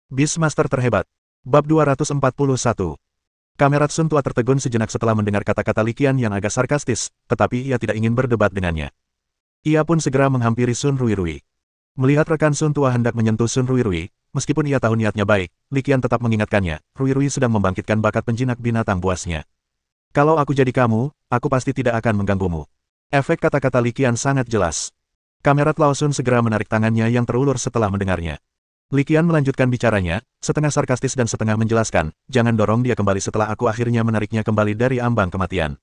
Beastmaster terhebat. Bab 241. Kamerat Sun tua tertegun sejenak setelah mendengar kata-kata Li Qian yang agak sarkastis, tetapi ia tidak ingin berdebat dengannya. Ia pun segera menghampiri Sun Ruirui. Melihat rekan Sun tua hendak menyentuh Sun Ruirui, meskipun ia tahu niatnya baik, Li Qian tetap mengingatkannya, Ruirui sedang membangkitkan bakat penjinak binatang buasnya. Kalau aku jadi kamu, aku pasti tidak akan mengganggumu. Efek kata-kata Li Qian sangat jelas. Kamerat Lao Sun segera menarik tangannya yang terulur setelah mendengarnya. Li Qian melanjutkan bicaranya, setengah sarkastis dan setengah menjelaskan, jangan dorong dia kembali setelah aku akhirnya menariknya kembali dari ambang kematian.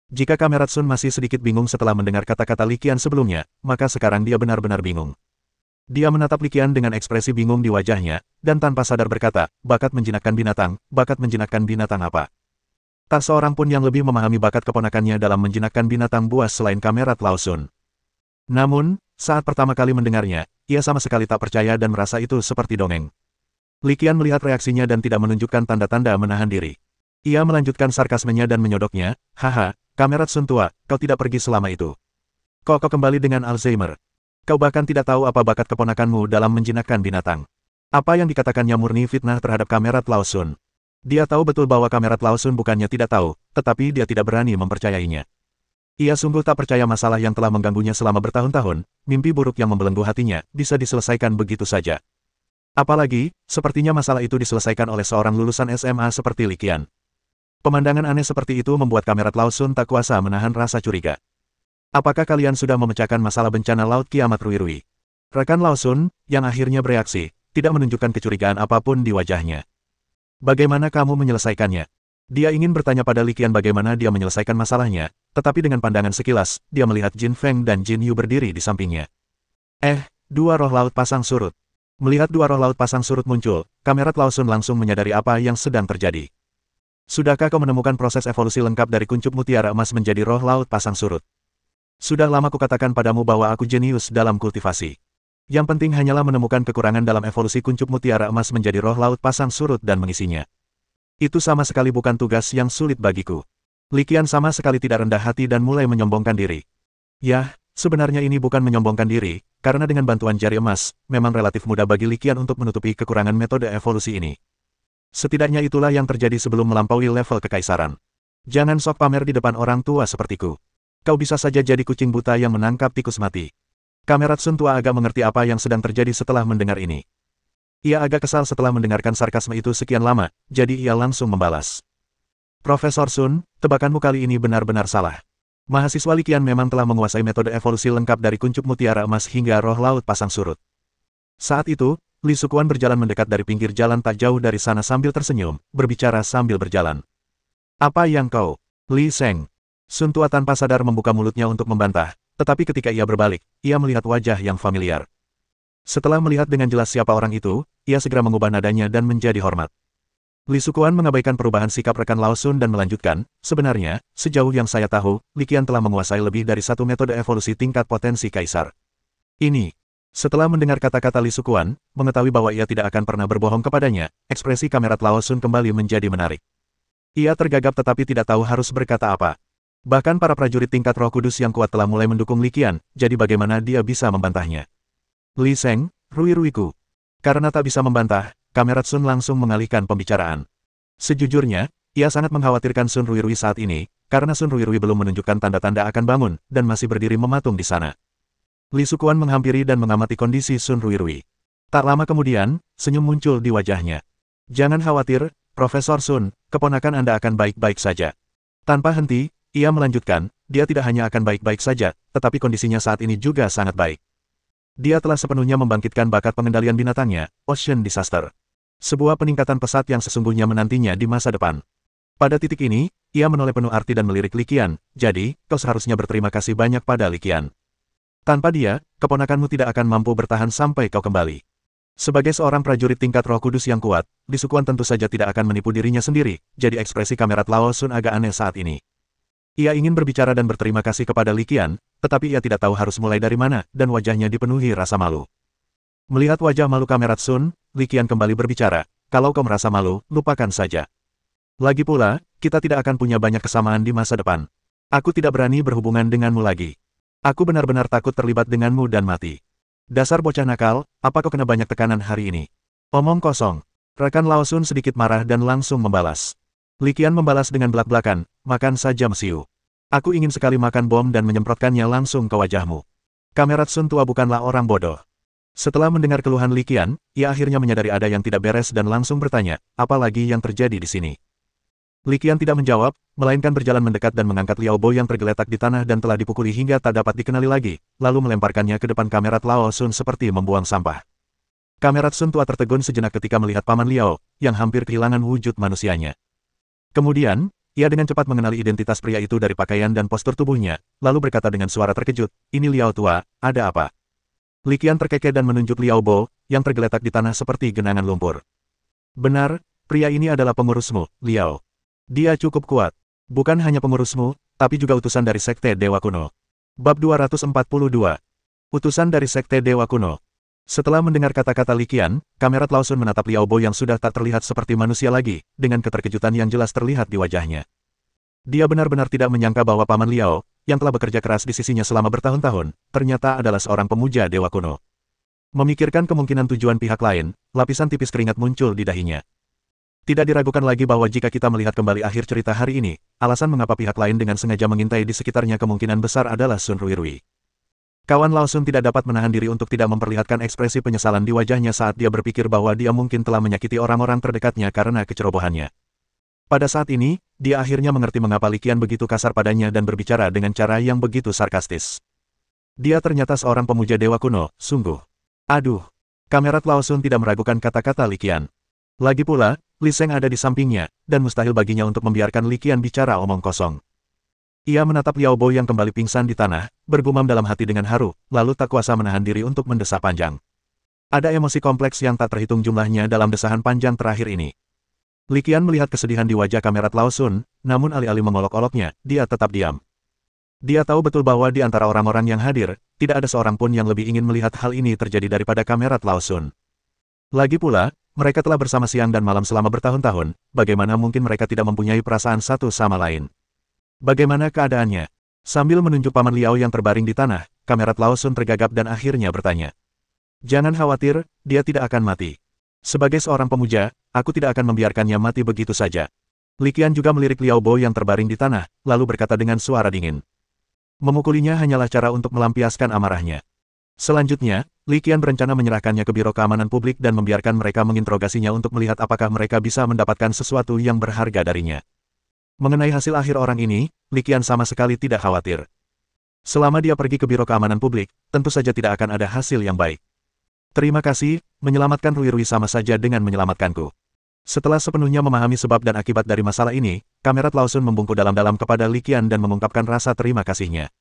Jika Kamerat Sun masih sedikit bingung setelah mendengar kata-kata Li Qian sebelumnya, maka sekarang dia benar-benar bingung. Dia menatap Li Qian dengan ekspresi bingung di wajahnya, dan tanpa sadar berkata, bakat menjinakkan binatang apa? Tak seorang pun yang lebih memahami bakat keponakannya dalam menjinakkan binatang buas selain Kamerat Lao Sun. Namun, saat pertama kali mendengarnya, ia sama sekali tak percaya dan merasa itu seperti dongeng. Li Qian melihat reaksinya dan tidak menunjukkan tanda-tanda menahan diri. Ia melanjutkan sarkasmenya dan menyodoknya, haha, Kamerat Sun tua, kau tidak pergi selama itu. Kau kembali dengan Alzheimer. Kau bahkan tidak tahu apa bakat keponakanmu dalam menjinakkan binatang. Apa yang dikatakannya murni fitnah terhadap Kamerat Lao Sun. Dia tahu betul bahwa Kamerat Lao Sun bukannya tidak tahu, tetapi dia tidak berani mempercayainya. Ia sungguh tak percaya masalah yang telah mengganggunya selama bertahun-tahun, mimpi buruk yang membelenggu hatinya, bisa diselesaikan begitu saja. Apalagi, sepertinya masalah itu diselesaikan oleh seorang lulusan SMA seperti Li Qian. Pemandangan aneh seperti itu membuat Kamerat Lao Sun tak kuasa menahan rasa curiga. Apakah kalian sudah memecahkan masalah bencana Laut Kiamat Ruirui? Rekan Lao Sun, yang akhirnya bereaksi, tidak menunjukkan kecurigaan apapun di wajahnya. Bagaimana kamu menyelesaikannya? Dia ingin bertanya pada Li Qian bagaimana dia menyelesaikan masalahnya, tetapi dengan pandangan sekilas, dia melihat Jin Feng dan Jin Yu berdiri di sampingnya. Dua roh laut pasang surut. Melihat dua roh laut pasang surut muncul, Kamerat Lao Sun langsung menyadari apa yang sedang terjadi. Sudahkah kau menemukan proses evolusi lengkap dari kuncup mutiara emas menjadi roh laut pasang surut? Sudah lama kukatakan padamu bahwa aku jenius dalam kultivasi. Yang penting hanyalah menemukan kekurangan dalam evolusi kuncup mutiara emas menjadi roh laut pasang surut dan mengisinya. Itu sama sekali bukan tugas yang sulit bagiku. Li Qian sama sekali tidak rendah hati dan mulai menyombongkan diri. Yah, sebenarnya ini bukan menyombongkan diri, karena dengan bantuan jari emas, memang relatif mudah bagi Li Qian untuk menutupi kekurangan metode evolusi ini. Setidaknya itulah yang terjadi sebelum melampaui level kekaisaran. Jangan sok pamer di depan orang tua sepertiku. Kau bisa saja jadi kucing buta yang menangkap tikus mati. Kamerat Sun tua agak mengerti apa yang sedang terjadi setelah mendengar ini. Ia agak kesal setelah mendengarkan sarkasme itu sekian lama, jadi ia langsung membalas. Profesor Sun, tebakanmu kali ini benar-benar salah. Mahasiswa Li Qian memang telah menguasai metode evolusi lengkap dari kuncup mutiara emas hingga roh laut pasang surut. Saat itu, Li Sukuan berjalan mendekat dari pinggir jalan tak jauh dari sana sambil tersenyum, berbicara sambil berjalan. Apa yang kau? Li Seng. Sun tua tanpa sadar membuka mulutnya untuk membantah, tetapi ketika ia berbalik, ia melihat wajah yang familiar. Setelah melihat dengan jelas siapa orang itu, ia segera mengubah nadanya dan menjadi hormat. Li Sukuan mengabaikan perubahan sikap rekan Lao Sun dan melanjutkan, sebenarnya, sejauh yang saya tahu, Li Qian telah menguasai lebih dari satu metode evolusi tingkat potensi kaisar. Ini. Setelah mendengar kata-kata Li Sukuan, mengetahui bahwa ia tidak akan pernah berbohong kepadanya, ekspresi Kamerat Lao Sun kembali menjadi menarik. Ia tergagap tetapi tidak tahu harus berkata apa. Bahkan para prajurit tingkat Roh Kudus yang kuat telah mulai mendukung Li Qian, jadi bagaimana dia bisa membantahnya? Li Seng, Ruiruiku. Karena tak bisa membantah, Kamerat Sun langsung mengalihkan pembicaraan. Sejujurnya, ia sangat mengkhawatirkan Sun Ruirui saat ini, karena Sun Ruirui belum menunjukkan tanda-tanda akan bangun, dan masih berdiri mematung di sana. Li Sukuan menghampiri dan mengamati kondisi Sun Ruirui. Tak lama kemudian, senyum muncul di wajahnya. Jangan khawatir, Profesor Sun, keponakan Anda akan baik-baik saja. Tanpa henti, ia melanjutkan, dia tidak hanya akan baik-baik saja, tetapi kondisinya saat ini juga sangat baik. Dia telah sepenuhnya membangkitkan bakat pengendalian binatangnya, Ocean Disaster. Sebuah peningkatan pesat yang sesungguhnya menantinya di masa depan. Pada titik ini, ia menoleh penuh arti dan melirik Li Qian, jadi, kau seharusnya berterima kasih banyak pada Li Qian. Tanpa dia, keponakanmu tidak akan mampu bertahan sampai kau kembali. Sebagai seorang prajurit tingkat Roh Kudus yang kuat, Li Sukuan tentu saja tidak akan menipu dirinya sendiri, jadi ekspresi Kamerat Lao Sun agak aneh saat ini. Ia ingin berbicara dan berterima kasih kepada Li Qian, tetapi ia tidak tahu harus mulai dari mana, dan wajahnya dipenuhi rasa malu. Melihat wajah malu Kamerat Sun, Li Qian kembali berbicara, kalau kau merasa malu, lupakan saja. Lagi pula, kita tidak akan punya banyak kesamaan di masa depan. Aku tidak berani berhubungan denganmu lagi. Aku benar-benar takut terlibat denganmu dan mati. Dasar bocah nakal, apa kau kena banyak tekanan hari ini? Omong kosong. Rekan Lao Sun sedikit marah dan langsung membalas. Li Qian membalas dengan belak-belakan, makan saja mesiu. Aku ingin sekali makan bom dan menyemprotkannya langsung ke wajahmu. Kamerat Sun tua bukanlah orang bodoh. Setelah mendengar keluhan Li Qian, ia akhirnya menyadari ada yang tidak beres dan langsung bertanya, apa lagi yang terjadi di sini? Li Qian tidak menjawab, melainkan berjalan mendekat dan mengangkat Liao Bo yang tergeletak di tanah dan telah dipukuli hingga tak dapat dikenali lagi, lalu melemparkannya ke depan kamerat Lao Sun seperti membuang sampah. Kamerat Sun tua tertegun sejenak ketika melihat Paman Liao, yang hampir kehilangan wujud manusianya. Kemudian, ia dengan cepat mengenali identitas pria itu dari pakaian dan postur tubuhnya, lalu berkata dengan suara terkejut, ini Liao tua, ada apa? Li Qian terkekeh dan menunjuk Liao Bo, yang tergeletak di tanah seperti genangan lumpur. Benar, pria ini adalah pengurusmu, Liao. Dia cukup kuat. Bukan hanya pengurusmu, tapi juga utusan dari Sekte Dewa Kuno. Bab 242. Utusan dari Sekte Dewa Kuno. Setelah mendengar kata-kata Li Qian, kamerat Lao Sun menatap Liao Bo yang sudah tak terlihat seperti manusia lagi, dengan keterkejutan yang jelas terlihat di wajahnya. Dia benar-benar tidak menyangka bahwa Paman Liao, yang telah bekerja keras di sisinya selama bertahun-tahun, ternyata adalah seorang pemuja Dewa Kuno. Memikirkan kemungkinan tujuan pihak lain, lapisan tipis keringat muncul di dahinya. Tidak diragukan lagi bahwa jika kita melihat kembali akhir cerita hari ini, alasan mengapa pihak lain dengan sengaja mengintai di sekitarnya kemungkinan besar adalah Sun Ruirui. Kawan Lao Sun tidak dapat menahan diri untuk tidak memperlihatkan ekspresi penyesalan di wajahnya saat dia berpikir bahwa dia mungkin telah menyakiti orang-orang terdekatnya karena kecerobohannya. Pada saat ini, dia akhirnya mengerti mengapa Li Qian begitu kasar padanya dan berbicara dengan cara yang begitu sarkastis. Dia ternyata seorang pemuja Dewa Kuno, sungguh. Aduh. Kamerat Lao Sun tidak meragukan kata-kata Li Qian. Lagi pula, Li Sheng ada di sampingnya, dan mustahil baginya untuk membiarkan Li Qian bicara omong kosong. Ia menatap Liao Bo yang kembali pingsan di tanah, bergumam dalam hati dengan haru, lalu tak kuasa menahan diri untuk mendesah panjang. Ada emosi kompleks yang tak terhitung jumlahnya dalam desahan panjang terakhir ini. Li Qian melihat kesedihan di wajah kamerat Lao Sun, namun alih-alih mengolok-oloknya, dia tetap diam. Dia tahu betul bahwa di antara orang-orang yang hadir, tidak ada seorang pun yang lebih ingin melihat hal ini terjadi daripada kamerat Lao Sun. Lagi pula, mereka telah bersama siang dan malam selama bertahun-tahun, bagaimana mungkin mereka tidak mempunyai perasaan satu sama lain? Bagaimana keadaannya? Sambil menunjuk Paman Liao yang terbaring di tanah, kamerat Lao Sun tergagap dan akhirnya bertanya. Jangan khawatir, dia tidak akan mati. Sebagai seorang pemuja, aku tidak akan membiarkannya mati begitu saja. Li Qian juga melirik Liao Bo yang terbaring di tanah, lalu berkata dengan suara dingin. Memukulinya hanyalah cara untuk melampiaskan amarahnya. Selanjutnya, Li Qian berencana menyerahkannya ke Biro Keamanan Publik dan membiarkan mereka menginterogasinya untuk melihat apakah mereka bisa mendapatkan sesuatu yang berharga darinya. Mengenai hasil akhir orang ini, Li Qian sama sekali tidak khawatir. Selama dia pergi ke Biro Keamanan Publik, tentu saja tidak akan ada hasil yang baik. Terima kasih, menyelamatkan Ruirui sama saja dengan menyelamatkanku. Setelah sepenuhnya memahami sebab dan akibat dari masalah ini, kamerat Lao Sun membungkuk dalam-dalam kepada Li Qian dan mengungkapkan rasa terima kasihnya.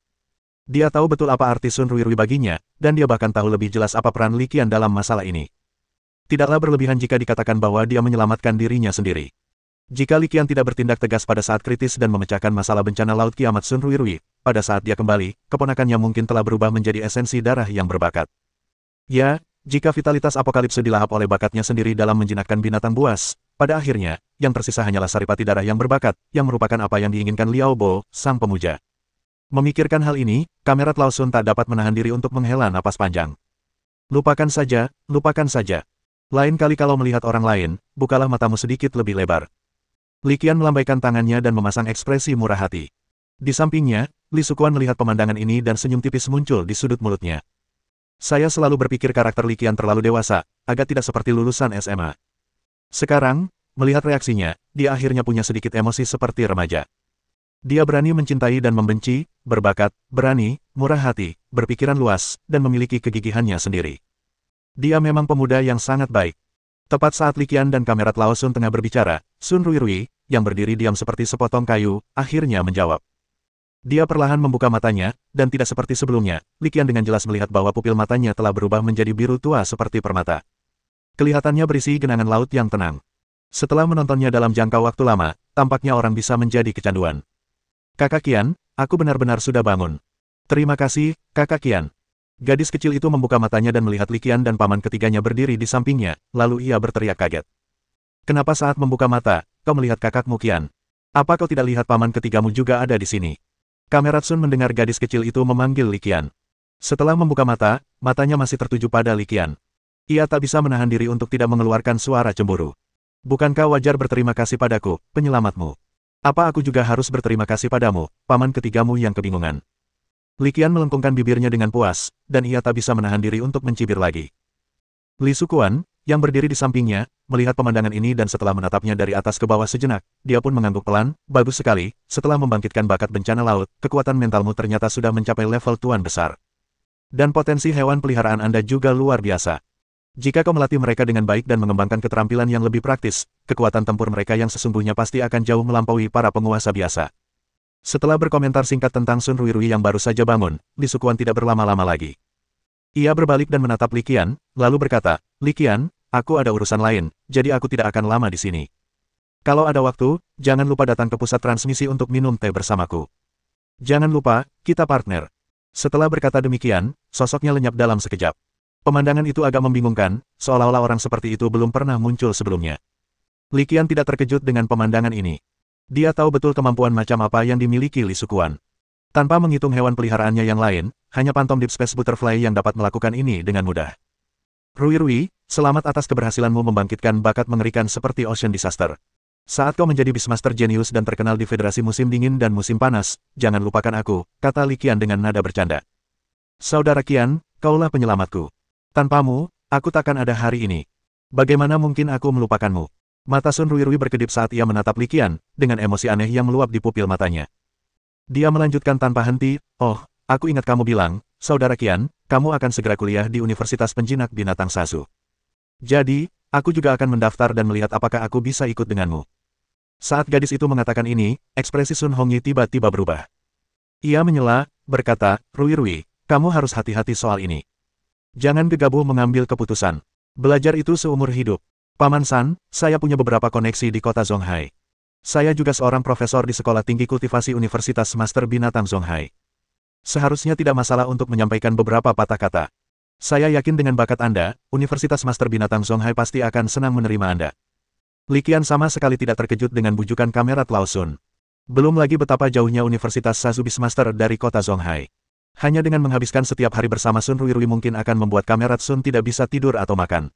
Dia tahu betul apa arti Sun Ruirui baginya, dan dia bahkan tahu lebih jelas apa peran Li Qian dalam masalah ini. Tidaklah berlebihan jika dikatakan bahwa dia menyelamatkan dirinya sendiri. Jika Li Qian tidak bertindak tegas pada saat kritis dan memecahkan masalah bencana laut kiamat Sun Ruirui, pada saat dia kembali, keponakannya mungkin telah berubah menjadi esensi darah yang berbakat. Ya, jika vitalitas apokalipse dilahap oleh bakatnya sendiri dalam menjinakkan binatang buas, pada akhirnya, yang tersisa hanyalah saripati darah yang berbakat, yang merupakan apa yang diinginkan Liao Bo, sang pemuja. Memikirkan hal ini, kamerat Lao Sun tak dapat menahan diri untuk menghela napas panjang. Lupakan saja, lupakan saja. Lain kali kalau melihat orang lain, bukalah matamu sedikit lebih lebar. Li Qian melambaikan tangannya dan memasang ekspresi murah hati. Di sampingnya, Li Sukuan melihat pemandangan ini dan senyum tipis muncul di sudut mulutnya. Saya selalu berpikir karakter Li Qian terlalu dewasa, agak tidak seperti lulusan SMA. Sekarang, melihat reaksinya, dia akhirnya punya sedikit emosi seperti remaja. Dia berani mencintai dan membenci, berbakat, berani, murah hati, berpikiran luas, dan memiliki kegigihannya sendiri. Dia memang pemuda yang sangat baik. Tepat saat Li Qian dan kamerat Lao Sun tengah berbicara, Sun Ruirui, yang berdiri diam seperti sepotong kayu, akhirnya menjawab. Dia perlahan membuka matanya, dan tidak seperti sebelumnya, Li Qian dengan jelas melihat bahwa pupil matanya telah berubah menjadi biru tua seperti permata. Kelihatannya berisi genangan laut yang tenang. Setelah menontonnya dalam jangka waktu lama, tampaknya orang bisa menjadi kecanduan. Kakak Qian, aku benar-benar sudah bangun. Terima kasih, Kakak Qian. Gadis kecil itu membuka matanya dan melihat Li Qian dan paman ketiganya berdiri di sampingnya, lalu ia berteriak kaget. Kenapa saat membuka mata, kau melihat kakakmu Qian? Apa kau tidak lihat paman ketigamu juga ada di sini? Kamerat Sun mendengar gadis kecil itu memanggil Li Qian. Setelah membuka mata, matanya masih tertuju pada Li Qian. Ia tak bisa menahan diri untuk tidak mengeluarkan suara cemburu. Bukankah wajar berterima kasih padaku, penyelamatmu? Apa aku juga harus berterima kasih padamu, paman ketigamu yang kebingungan? Li Qian melengkungkan bibirnya dengan puas, dan ia tak bisa menahan diri untuk mencibir lagi. Li Sukuan, yang berdiri di sampingnya, melihat pemandangan ini dan setelah menatapnya dari atas ke bawah sejenak, dia pun mengangguk pelan, bagus sekali, setelah membangkitkan bakat bencana laut, kekuatan mentalmu ternyata sudah mencapai level tuan besar. Dan potensi hewan peliharaan Anda juga luar biasa. Jika kau melatih mereka dengan baik dan mengembangkan keterampilan yang lebih praktis, kekuatan tempur mereka yang sesungguhnya pasti akan jauh melampaui para penguasa biasa. Setelah berkomentar singkat tentang Sun Ruirui yang baru saja bangun, Li Sukuan tidak berlama-lama lagi. Ia berbalik dan menatap Li Qian, lalu berkata, Li Qian, aku ada urusan lain, jadi aku tidak akan lama di sini. Kalau ada waktu, jangan lupa datang ke pusat transmisi untuk minum teh bersamaku. Jangan lupa, kita partner. Setelah berkata demikian, sosoknya lenyap dalam sekejap. Pemandangan itu agak membingungkan, seolah-olah orang seperti itu belum pernah muncul sebelumnya. Li Qian tidak terkejut dengan pemandangan ini. Dia tahu betul kemampuan macam apa yang dimiliki Li Sukuan. Tanpa menghitung hewan peliharaannya yang lain, hanya Phantom Deep Space Butterfly yang dapat melakukan ini dengan mudah. Ruirui, selamat atas keberhasilanmu membangkitkan bakat mengerikan seperti Ocean Disaster. Saat kau menjadi Beastmaster jenius dan terkenal di Federasi Musim Dingin dan Musim Panas, jangan lupakan aku, kata Li Qian dengan nada bercanda. Saudara Qian, kaulah penyelamatku. Tanpamu, aku takkan ada hari ini. Bagaimana mungkin aku melupakanmu? Mata Sun Ruirui berkedip saat ia menatap Li Qian, dengan emosi aneh yang meluap di pupil matanya. Dia melanjutkan tanpa henti, oh, aku ingat kamu bilang, Saudara Qian, kamu akan segera kuliah di Universitas Penjinak Binatang Sasu. Jadi, aku juga akan mendaftar dan melihat apakah aku bisa ikut denganmu. Saat gadis itu mengatakan ini, ekspresi Sun Hongyi tiba-tiba berubah. Ia menyela, berkata, Ruirui, kamu harus hati-hati soal ini. Jangan gegabah mengambil keputusan. Belajar itu seumur hidup. Paman San, saya punya beberapa koneksi di kota Zonghai. Saya juga seorang profesor di Sekolah Tinggi Kultivasi Universitas Master Binatang Zonghai. Seharusnya tidak masalah untuk menyampaikan beberapa patah kata. Saya yakin dengan bakat Anda, Universitas Master Binatang Zonghai pasti akan senang menerima Anda. Li Qian sama sekali tidak terkejut dengan bujukan Kamerat Lao Sun. Belum lagi betapa jauhnya Universitas Sasu Beastmaster dari kota Zonghai. Hanya dengan menghabiskan setiap hari bersama Sun Ruirui mungkin akan membuat Kamerat Sun tidak bisa tidur atau makan.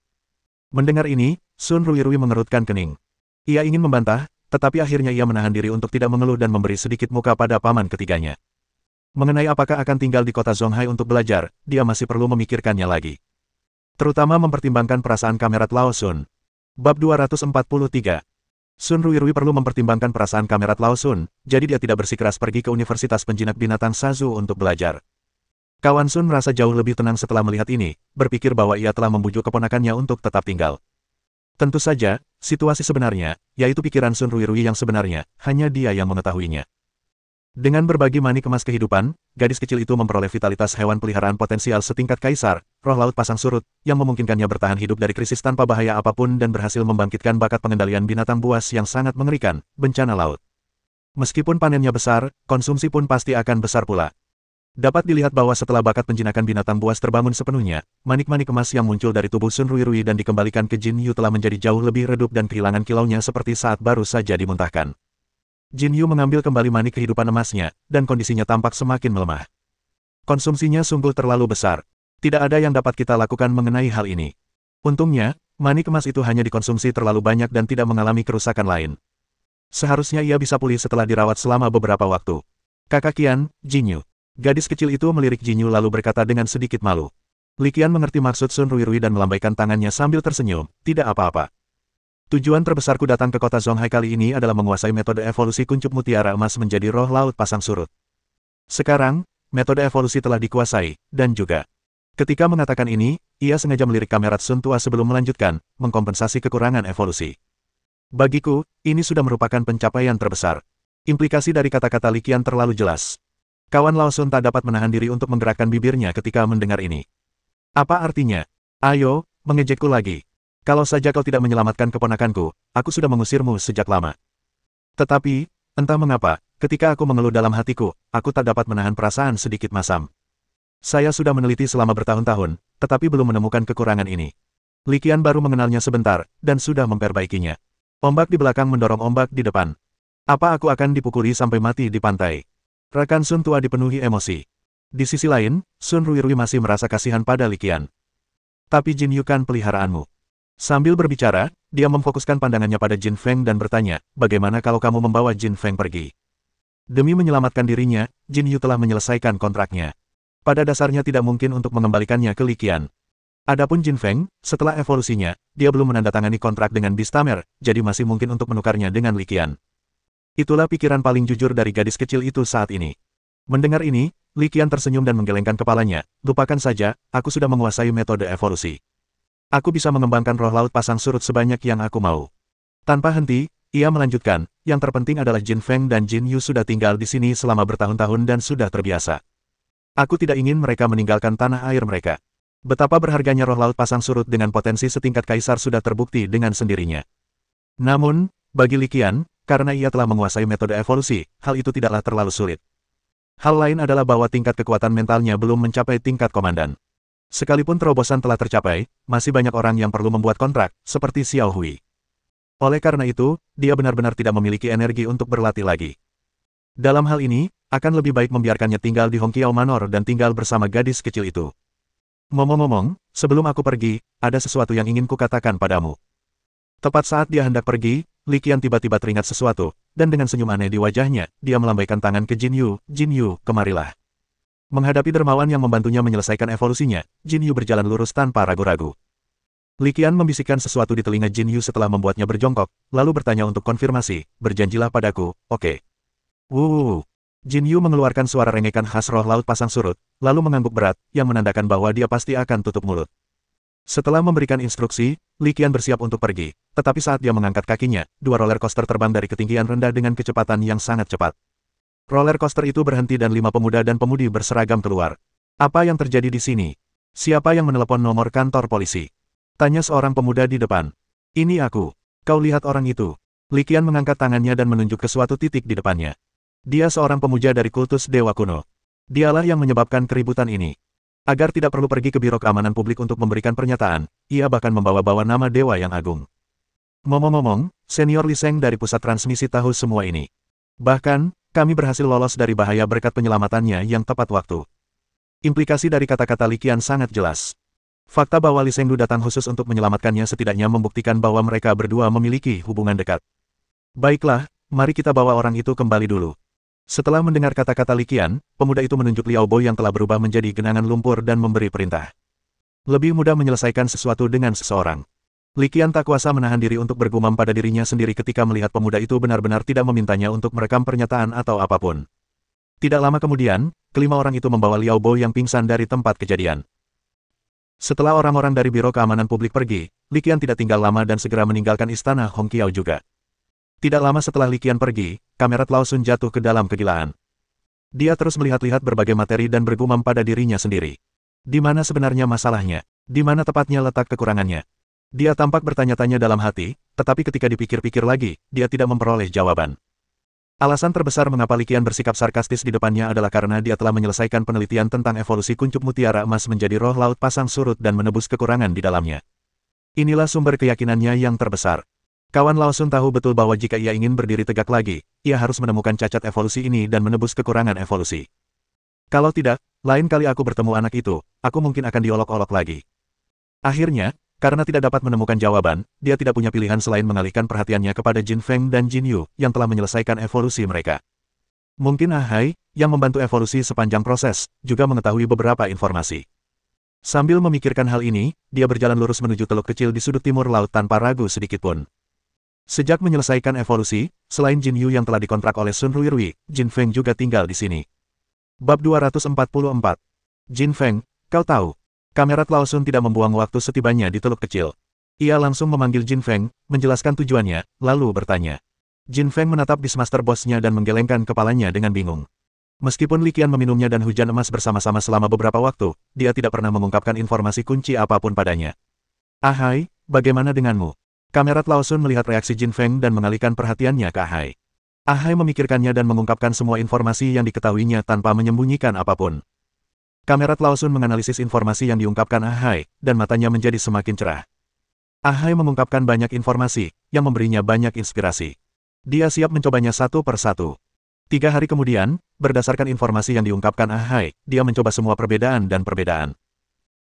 Mendengar ini, Sun Ruirui mengerutkan kening. Ia ingin membantah, tetapi akhirnya ia menahan diri untuk tidak mengeluh dan memberi sedikit muka pada paman ketiganya. Mengenai apakah akan tinggal di kota Zonghai untuk belajar, dia masih perlu memikirkannya lagi. Terutama mempertimbangkan perasaan Kamerat Lao Sun. Bab 243. Sun Ruirui perlu mempertimbangkan perasaan Kamerat Lao Sun, jadi dia tidak bersikeras pergi ke Universitas Penjinak Binatang Sasu untuk belajar. Kawan Sun merasa jauh lebih tenang setelah melihat ini, berpikir bahwa ia telah membujuk keponakannya untuk tetap tinggal. Tentu saja, situasi sebenarnya, yaitu pikiran Sun Ruirui yang sebenarnya, hanya dia yang mengetahuinya. Dengan berbagi manik emas kehidupan, gadis kecil itu memperoleh vitalitas hewan peliharaan potensial setingkat kaisar, roh laut pasang surut, yang memungkinkannya bertahan hidup dari krisis tanpa bahaya apapun dan berhasil membangkitkan bakat pengendalian binatang buas yang sangat mengerikan, bencana laut. Meskipun panennya besar, konsumsi pun pasti akan besar pula. Dapat dilihat bahwa setelah bakat penjinakan binatang buas terbangun sepenuhnya, manik-manik emas yang muncul dari tubuh Sun Ruirui dan dikembalikan ke Jin Yu telah menjadi jauh lebih redup dan kehilangan kilaunya seperti saat baru saja dimuntahkan. Jin Yu mengambil kembali manik kehidupan emasnya, dan kondisinya tampak semakin melemah. Konsumsinya sungguh terlalu besar. Tidak ada yang dapat kita lakukan mengenai hal ini. Untungnya, manik emas itu hanya dikonsumsi terlalu banyak dan tidak mengalami kerusakan lain. Seharusnya ia bisa pulih setelah dirawat selama beberapa waktu. Kakak Qian, Jin Yu. Gadis kecil itu melirik Jin Yu lalu berkata dengan sedikit malu. Li Qian mengerti maksud Sun Ruirui dan melambaikan tangannya sambil tersenyum, tidak apa-apa. Tujuan terbesarku datang ke kota Zonghai kali ini adalah menguasai metode evolusi kuncup mutiara emas menjadi roh laut pasang surut. Sekarang, metode evolusi telah dikuasai, dan juga. Ketika mengatakan ini, ia sengaja melirik Kamerat Sun tua sebelum melanjutkan, mengkompensasi kekurangan evolusi. Bagiku, ini sudah merupakan pencapaian terbesar. Implikasi dari kata-kata Li Qian terlalu jelas. Kawan Lao Sun tak dapat menahan diri untuk menggerakkan bibirnya ketika mendengar ini. Apa artinya? Ayo, mengejekku lagi. Kalau saja kau tidak menyelamatkan keponakanku, aku sudah mengusirmu sejak lama. Tetapi, entah mengapa, ketika aku mengeluh dalam hatiku, aku tak dapat menahan perasaan sedikit masam. Saya sudah meneliti selama bertahun-tahun, tetapi belum menemukan kekurangan ini. Li Qian baru mengenalnya sebentar, dan sudah memperbaikinya. Ombak di belakang mendorong ombak di depan. Apa aku akan dipukuli sampai mati di pantai? Rekan Sun tua dipenuhi emosi. Di sisi lain, Sun Ruirui masih merasa kasihan pada Li Qian. Tapi Jin Yu kan peliharaanmu. Sambil berbicara, dia memfokuskan pandangannya pada Jin Feng dan bertanya, bagaimana kalau kamu membawa Jin Feng pergi? Demi menyelamatkan dirinya, Jin Yu telah menyelesaikan kontraknya. Pada dasarnya tidak mungkin untuk mengembalikannya ke Li Qian. Adapun Jin Feng, setelah evolusinya, dia belum menandatangani kontrak dengan Beastamer, jadi masih mungkin untuk menukarnya dengan Li Qian. Itulah pikiran paling jujur dari gadis kecil itu saat ini. Mendengar ini, Li Qian tersenyum dan menggelengkan kepalanya, lupakan saja, aku sudah menguasai metode evolusi. Aku bisa mengembangkan roh laut pasang surut sebanyak yang aku mau. Tanpa henti, ia melanjutkan, yang terpenting adalah Jin Feng dan Jin Yu sudah tinggal di sini selama bertahun-tahun dan sudah terbiasa. Aku tidak ingin mereka meninggalkan tanah air mereka. Betapa berharganya roh laut pasang surut dengan potensi setingkat kaisar sudah terbukti dengan sendirinya. Namun, bagi Li Qian, karena ia telah menguasai metode evolusi, hal itu tidaklah terlalu sulit. Hal lain adalah bahwa tingkat kekuatan mentalnya belum mencapai tingkat komandan. Sekalipun terobosan telah tercapai, masih banyak orang yang perlu membuat kontrak, seperti Xiao Hui. Oleh karena itu, dia benar-benar tidak memiliki energi untuk berlatih lagi. Dalam hal ini, akan lebih baik membiarkannya tinggal di Hongqiao Manor dan tinggal bersama gadis kecil itu. Ngomong-ngomong, sebelum aku pergi, ada sesuatu yang ingin kukatakan padamu. Tepat saat dia hendak pergi, Li Qian tiba-tiba teringat sesuatu, dan dengan senyum aneh di wajahnya, dia melambaikan tangan ke Jin Yu, kemarilah. Menghadapi dermawan yang membantunya menyelesaikan evolusinya, Jin Yu berjalan lurus tanpa ragu-ragu. Li Qian membisikkan sesuatu di telinga Jin Yu setelah membuatnya berjongkok, lalu bertanya untuk konfirmasi, berjanjilah padaku, oke. Wuh. Jin Yu mengeluarkan suara rengekan khas roh laut pasang surut, lalu mengangguk berat, yang menandakan bahwa dia pasti akan tutup mulut. Setelah memberikan instruksi, Li Qian bersiap untuk pergi, tetapi saat dia mengangkat kakinya, dua roller coaster terbang dari ketinggian rendah dengan kecepatan yang sangat cepat. Roller coaster itu berhenti dan 5 pemuda dan pemudi berseragam keluar. Apa yang terjadi di sini? Siapa yang menelepon nomor kantor polisi? Tanya seorang pemuda di depan. Ini aku. Kau lihat orang itu. Li Qian mengangkat tangannya dan menunjuk ke suatu titik di depannya. Dia seorang pemuja dari kultus Dewa Kuno. Dialah yang menyebabkan keributan ini. Agar tidak perlu pergi ke Biro Keamanan Publik untuk memberikan pernyataan, ia bahkan membawa-bawa nama Dewa yang Agung. Ngomong-ngomong, Senior Li Sheng dari pusat transmisi tahu semua ini. Bahkan, kami berhasil lolos dari bahaya berkat penyelamatannya yang tepat waktu. Implikasi dari kata-kata Li Qian sangat jelas. Fakta bahwa Li Shengdu datang khusus untuk menyelamatkannya setidaknya membuktikan bahwa mereka berdua memiliki hubungan dekat. Baiklah, mari kita bawa orang itu kembali dulu. Setelah mendengar kata-kata Li Qian, pemuda itu menunjuk Liao Bo yang telah berubah menjadi genangan lumpur dan memberi perintah. Lebih mudah menyelesaikan sesuatu dengan seseorang. Li Qian tak kuasa menahan diri untuk bergumam pada dirinya sendiri ketika melihat pemuda itu benar-benar tidak memintanya untuk merekam pernyataan atau apapun. Tidak lama kemudian, kelima orang itu membawa Liao Bo yang pingsan dari tempat kejadian. Setelah orang-orang dari Biro Keamanan Publik pergi, Li Qian tidak tinggal lama dan segera meninggalkan istana Hongqiao juga. Tidak lama setelah Li Qian pergi, kamerat Lao Sun jatuh ke dalam kegilaan. Dia terus melihat-lihat berbagai materi dan bergumam pada dirinya sendiri. Di mana sebenarnya masalahnya? Di mana tepatnya letak kekurangannya? Dia tampak bertanya-tanya dalam hati, tetapi ketika dipikir-pikir lagi, dia tidak memperoleh jawaban. Alasan terbesar mengapa Li Qian bersikap sarkastis di depannya adalah karena dia telah menyelesaikan penelitian tentang evolusi kuncup mutiara emas menjadi roh laut pasang surut dan menebus kekurangan di dalamnya. Inilah sumber keyakinannya yang terbesar. Kawan Lao Sun tahu betul bahwa jika ia ingin berdiri tegak lagi, ia harus menemukan cacat evolusi ini dan menebus kekurangan evolusi. Kalau tidak, lain kali aku bertemu anak itu, aku mungkin akan diolok-olok lagi. Akhirnya, karena tidak dapat menemukan jawaban, dia tidak punya pilihan selain mengalihkan perhatiannya kepada Jin Feng dan Jin Yu, yang telah menyelesaikan evolusi mereka. Mungkin Ahai, yang membantu evolusi sepanjang proses, juga mengetahui beberapa informasi. Sambil memikirkan hal ini, dia berjalan lurus menuju teluk kecil di sudut timur laut tanpa ragu sedikitpun. Sejak menyelesaikan evolusi, selain Jin Yu yang telah dikontrak oleh Sun Ruirui, Jin Feng juga tinggal di sini. Bab 244. Jin Feng, kau tahu. Kamerat Lao Sun tidak membuang waktu setibanya di teluk kecil. Ia langsung memanggil Jin Feng, menjelaskan tujuannya, lalu bertanya. Jin Feng menatap Beastmaster bosnya dan menggelengkan kepalanya dengan bingung. Meskipun Li Qian meminumnya dan hujan emas bersama-sama selama beberapa waktu, dia tidak pernah mengungkapkan informasi kunci apapun padanya. Ahai, bagaimana denganmu? Kamerat Lao Sun melihat reaksi Jin Feng dan mengalihkan perhatiannya ke Ahai. Ahai memikirkannya dan mengungkapkan semua informasi yang diketahuinya tanpa menyembunyikan apapun. Kamerat Lao Sun menganalisis informasi yang diungkapkan Ahai, dan matanya menjadi semakin cerah. Ahai mengungkapkan banyak informasi, yang memberinya banyak inspirasi. Dia siap mencobanya satu per satu. 3 hari kemudian, berdasarkan informasi yang diungkapkan Ahai, dia mencoba semua perbedaan dan perbedaan.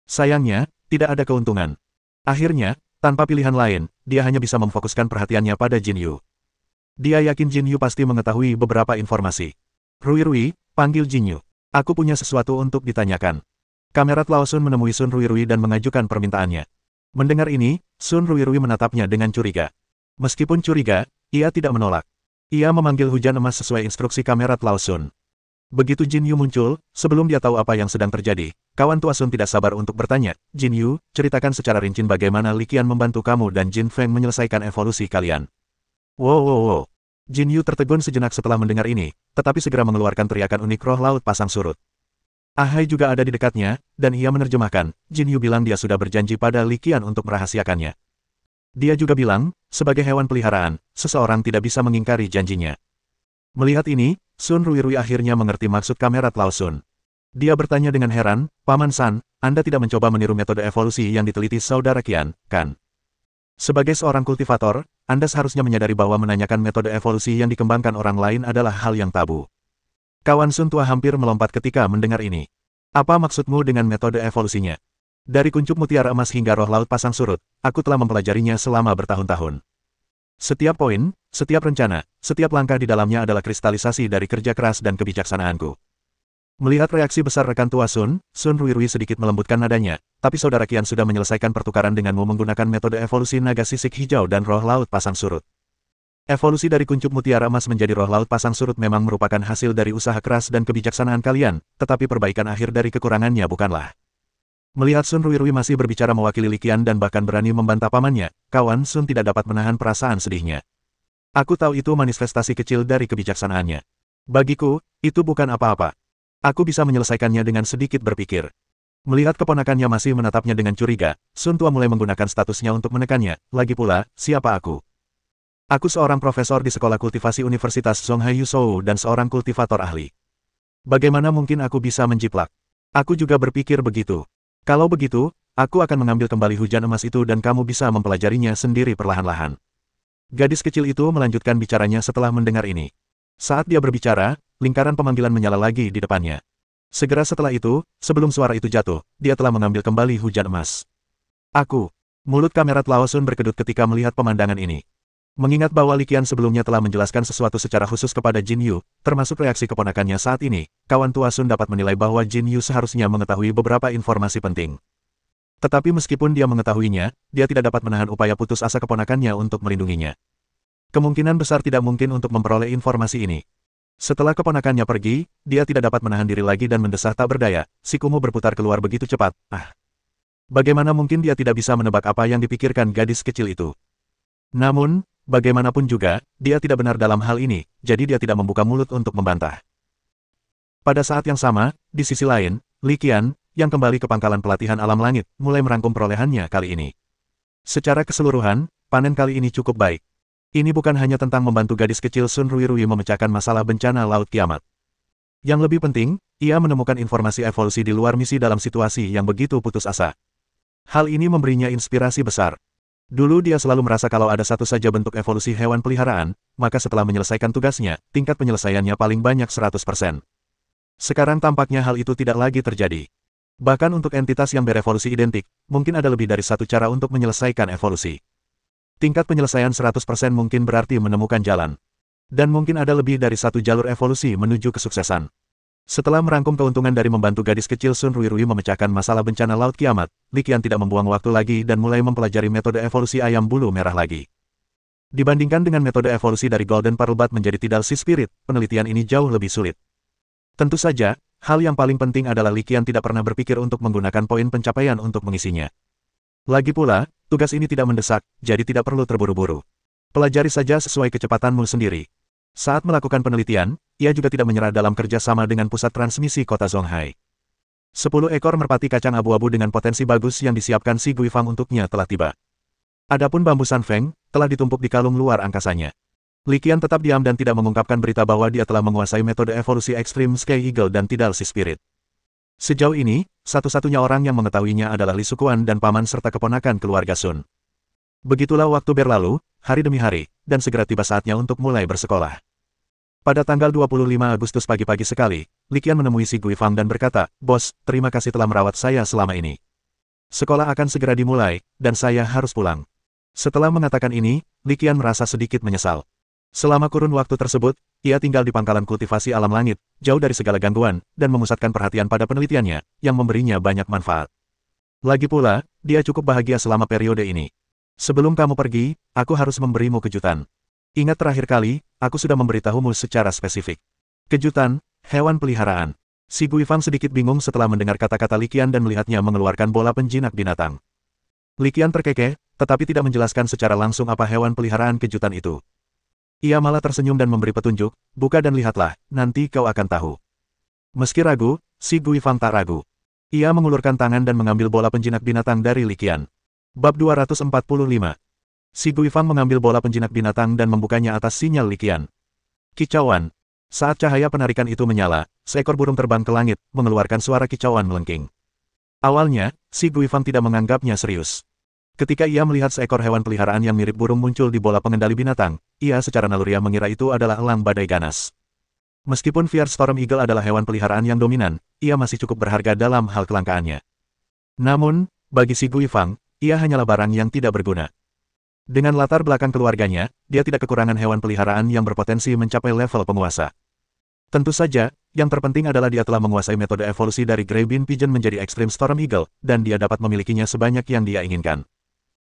Sayangnya, tidak ada keuntungan. Akhirnya, tanpa pilihan lain, dia hanya bisa memfokuskan perhatiannya pada Jin Yu. Dia yakin Jin Yu pasti mengetahui beberapa informasi. Rui, panggil Jin Yu. Aku punya sesuatu untuk ditanyakan. Kamerat Lao Sun menemui Sun Rui dan mengajukan permintaannya. Mendengar ini, Sun Rui menatapnya dengan curiga. Meskipun curiga, ia tidak menolak. Ia memanggil hujan emas sesuai instruksi Kamerat Lao Sun. Begitu Jin Yu muncul, sebelum dia tahu apa yang sedang terjadi, kawan tua Sun tidak sabar untuk bertanya, Jin Yu, ceritakan secara rinci bagaimana Li Qian membantu kamu dan Jin Feng menyelesaikan evolusi kalian. Wow. Jin Yu tertegun sejenak setelah mendengar ini, tetapi segera mengeluarkan teriakan unik roh laut pasang surut. Ahai juga ada di dekatnya, dan ia menerjemahkan, Jin Yu bilang dia sudah berjanji pada Li Qian untuk merahasiakannya. Dia juga bilang, sebagai hewan peliharaan, seseorang tidak bisa mengingkari janjinya. Melihat ini, Sun Rui akhirnya mengerti maksud Kamerat Lao Sun. Dia bertanya dengan heran, Paman San, Anda tidak mencoba meniru metode evolusi yang diteliti saudara Qian, kan? Sebagai seorang kultivator, Anda seharusnya menyadari bahwa menanyakan metode evolusi yang dikembangkan orang lain adalah hal yang tabu. Kawan Sun tua hampir melompat ketika mendengar ini. Apa maksudmu dengan metode evolusinya? Dari kuncup mutiara emas hingga roh laut pasang surut, aku telah mempelajarinya selama bertahun-tahun. Setiap poin, setiap rencana, setiap langkah di dalamnya adalah kristalisasi dari kerja keras dan kebijaksanaanku. Melihat reaksi besar rekan tua Sun Rui sedikit melembutkan nadanya, tapi saudara Qian sudah menyelesaikan pertukaran denganmu menggunakan metode evolusi naga sisik hijau dan roh laut pasang surut. Evolusi dari kuncup mutiara emas menjadi roh laut pasang surut memang merupakan hasil dari usaha keras dan kebijaksanaan kalian, tetapi perbaikan akhir dari kekurangannya bukanlah. Melihat Sun Rui masih berbicara mewakili Li Qian dan bahkan berani membantah pamannya, kawan Sun tidak dapat menahan perasaan sedihnya. Aku tahu itu manifestasi kecil dari kebijaksanaannya. Bagiku, itu bukan apa-apa. Aku bisa menyelesaikannya dengan sedikit berpikir. Melihat keponakannya masih menatapnya dengan curiga, Sun tua mulai menggunakan statusnya untuk menekannya, lagi pula, siapa aku? Aku seorang profesor di Sekolah Kultivasi Universitas Zonghai Yuzhou dan seorang kultivator ahli. Bagaimana mungkin aku bisa menjiplak? Aku juga berpikir begitu. Kalau begitu, aku akan mengambil kembali hujan emas itu dan kamu bisa mempelajarinya sendiri perlahan-lahan. Gadis kecil itu melanjutkan bicaranya setelah mendengar ini. Saat dia berbicara, lingkaran pemanggilan menyala lagi di depannya. Segera setelah itu, sebelum suara itu jatuh, dia telah mengambil kembali hujan emas. Aku. Mulut Kamerat Lao Sun berkedut ketika melihat pemandangan ini. Mengingat bahwa Li Qian sebelumnya telah menjelaskan sesuatu secara khusus kepada Jin Yu, termasuk reaksi keponakannya saat ini, kawan tua Sun dapat menilai bahwa Jin Yu seharusnya mengetahui beberapa informasi penting. Tetapi meskipun dia mengetahuinya, dia tidak dapat menahan upaya putus asa keponakannya untuk melindunginya. Kemungkinan besar tidak mungkin untuk memperoleh informasi ini. Setelah keponakannya pergi, dia tidak dapat menahan diri lagi dan mendesah tak berdaya, si kumuh berputar keluar begitu cepat, Bagaimana mungkin dia tidak bisa menebak apa yang dipikirkan gadis kecil itu? Namun, bagaimanapun juga, dia tidak benar dalam hal ini, jadi dia tidak membuka mulut untuk membantah. Pada saat yang sama, di sisi lain, Li Qian, yang kembali ke pangkalan pelatihan alam langit, mulai merangkum perolehannya kali ini. Secara keseluruhan, panen kali ini cukup baik. Ini bukan hanya tentang membantu gadis kecil Sun Rui memecahkan masalah bencana Laut Kiamat. Yang lebih penting, ia menemukan informasi evolusi di luar misi dalam situasi yang begitu putus asa. Hal ini memberinya inspirasi besar. Dulu dia selalu merasa kalau ada satu saja bentuk evolusi hewan peliharaan, maka setelah menyelesaikan tugasnya, tingkat penyelesaiannya paling banyak 100%. Sekarang tampaknya hal itu tidak lagi terjadi. Bahkan untuk entitas yang berevolusi identik, mungkin ada lebih dari satu cara untuk menyelesaikan evolusi. Tingkat penyelesaian 100% mungkin berarti menemukan jalan. Dan mungkin ada lebih dari satu jalur evolusi menuju kesuksesan. Setelah merangkum keuntungan dari membantu gadis kecil Sun Rui memecahkan masalah bencana Laut Kiamat, Li Qian tidak membuang waktu lagi dan mulai mempelajari metode evolusi ayam bulu merah lagi. Dibandingkan dengan metode evolusi dari Golden Pearl Bat menjadi Tidal Sea Spirit, penelitian ini jauh lebih sulit. Tentu saja, hal yang paling penting adalah Li Qian tidak pernah berpikir untuk menggunakan poin pencapaian untuk mengisinya. Lagi pula, tugas ini tidak mendesak, jadi tidak perlu terburu-buru. Pelajari saja sesuai kecepatanmu sendiri. Saat melakukan penelitian, ia juga tidak menyerah dalam kerja sama dengan pusat transmisi kota Zonghai. 10 ekor merpati kacang abu-abu dengan potensi bagus yang disiapkan si Guifang untuknya telah tiba. Adapun bambu Sanfeng, telah ditumpuk di kalung luar angkasanya. Li Qian tetap diam dan tidak mengungkapkan berita bahwa dia telah menguasai metode evolusi ekstrim Sky Eagle dan Tidal Sea Spirit. Sejauh ini, satu-satunya orang yang mengetahuinya adalah Li Sukuan dan paman serta keponakan keluarga Sun. Begitulah waktu berlalu, hari demi hari, dan segera tiba saatnya untuk mulai bersekolah. Pada tanggal 25 Agustus pagi-pagi sekali, Li Qian menemui si Guifang dan berkata, "Bos, terima kasih telah merawat saya selama ini. Sekolah akan segera dimulai, dan saya harus pulang. Setelah mengatakan ini, Li Qian merasa sedikit menyesal. Selama kurun waktu tersebut, ia tinggal di pangkalan kultivasi alam langit, jauh dari segala gangguan, dan memusatkan perhatian pada penelitiannya, yang memberinya banyak manfaat. Lagi pula, dia cukup bahagia selama periode ini. Sebelum kamu pergi, aku harus memberimu kejutan. Ingat terakhir kali, aku sudah memberitahumu secara spesifik. Kejutan, hewan peliharaan. Si Guifang sedikit bingung setelah mendengar kata-kata Li Qian dan melihatnya mengeluarkan bola penjinak binatang. Li Qian terkekeh, tetapi tidak menjelaskan secara langsung apa hewan peliharaan kejutan itu. Ia malah tersenyum dan memberi petunjuk, buka dan lihatlah, nanti kau akan tahu. Meski ragu, si Guifang tak ragu. Ia mengulurkan tangan dan mengambil bola penjinak binatang dari Li Qian. Bab 245. Si Guifang mengambil bola penjinak binatang dan membukanya atas sinyal Li Qian. Kicauan. Saat cahaya penarikan itu menyala, seekor burung terbang ke langit, mengeluarkan suara kicauan melengking. Awalnya, si Guifang tidak menganggapnya serius. Ketika ia melihat seekor hewan peliharaan yang mirip burung muncul di bola pengendali binatang, ia secara naluriah mengira itu adalah elang badai ganas. Meskipun Fierce Storm Eagle adalah hewan peliharaan yang dominan, ia masih cukup berharga dalam hal kelangkaannya. Namun, bagi si Guifang, ia hanyalah barang yang tidak berguna. Dengan latar belakang keluarganya, dia tidak kekurangan hewan peliharaan yang berpotensi mencapai level penguasa. Tentu saja, yang terpenting adalah dia telah menguasai metode evolusi dari Grey Bean Pigeon menjadi Extreme Storm Eagle, dan dia dapat memilikinya sebanyak yang dia inginkan.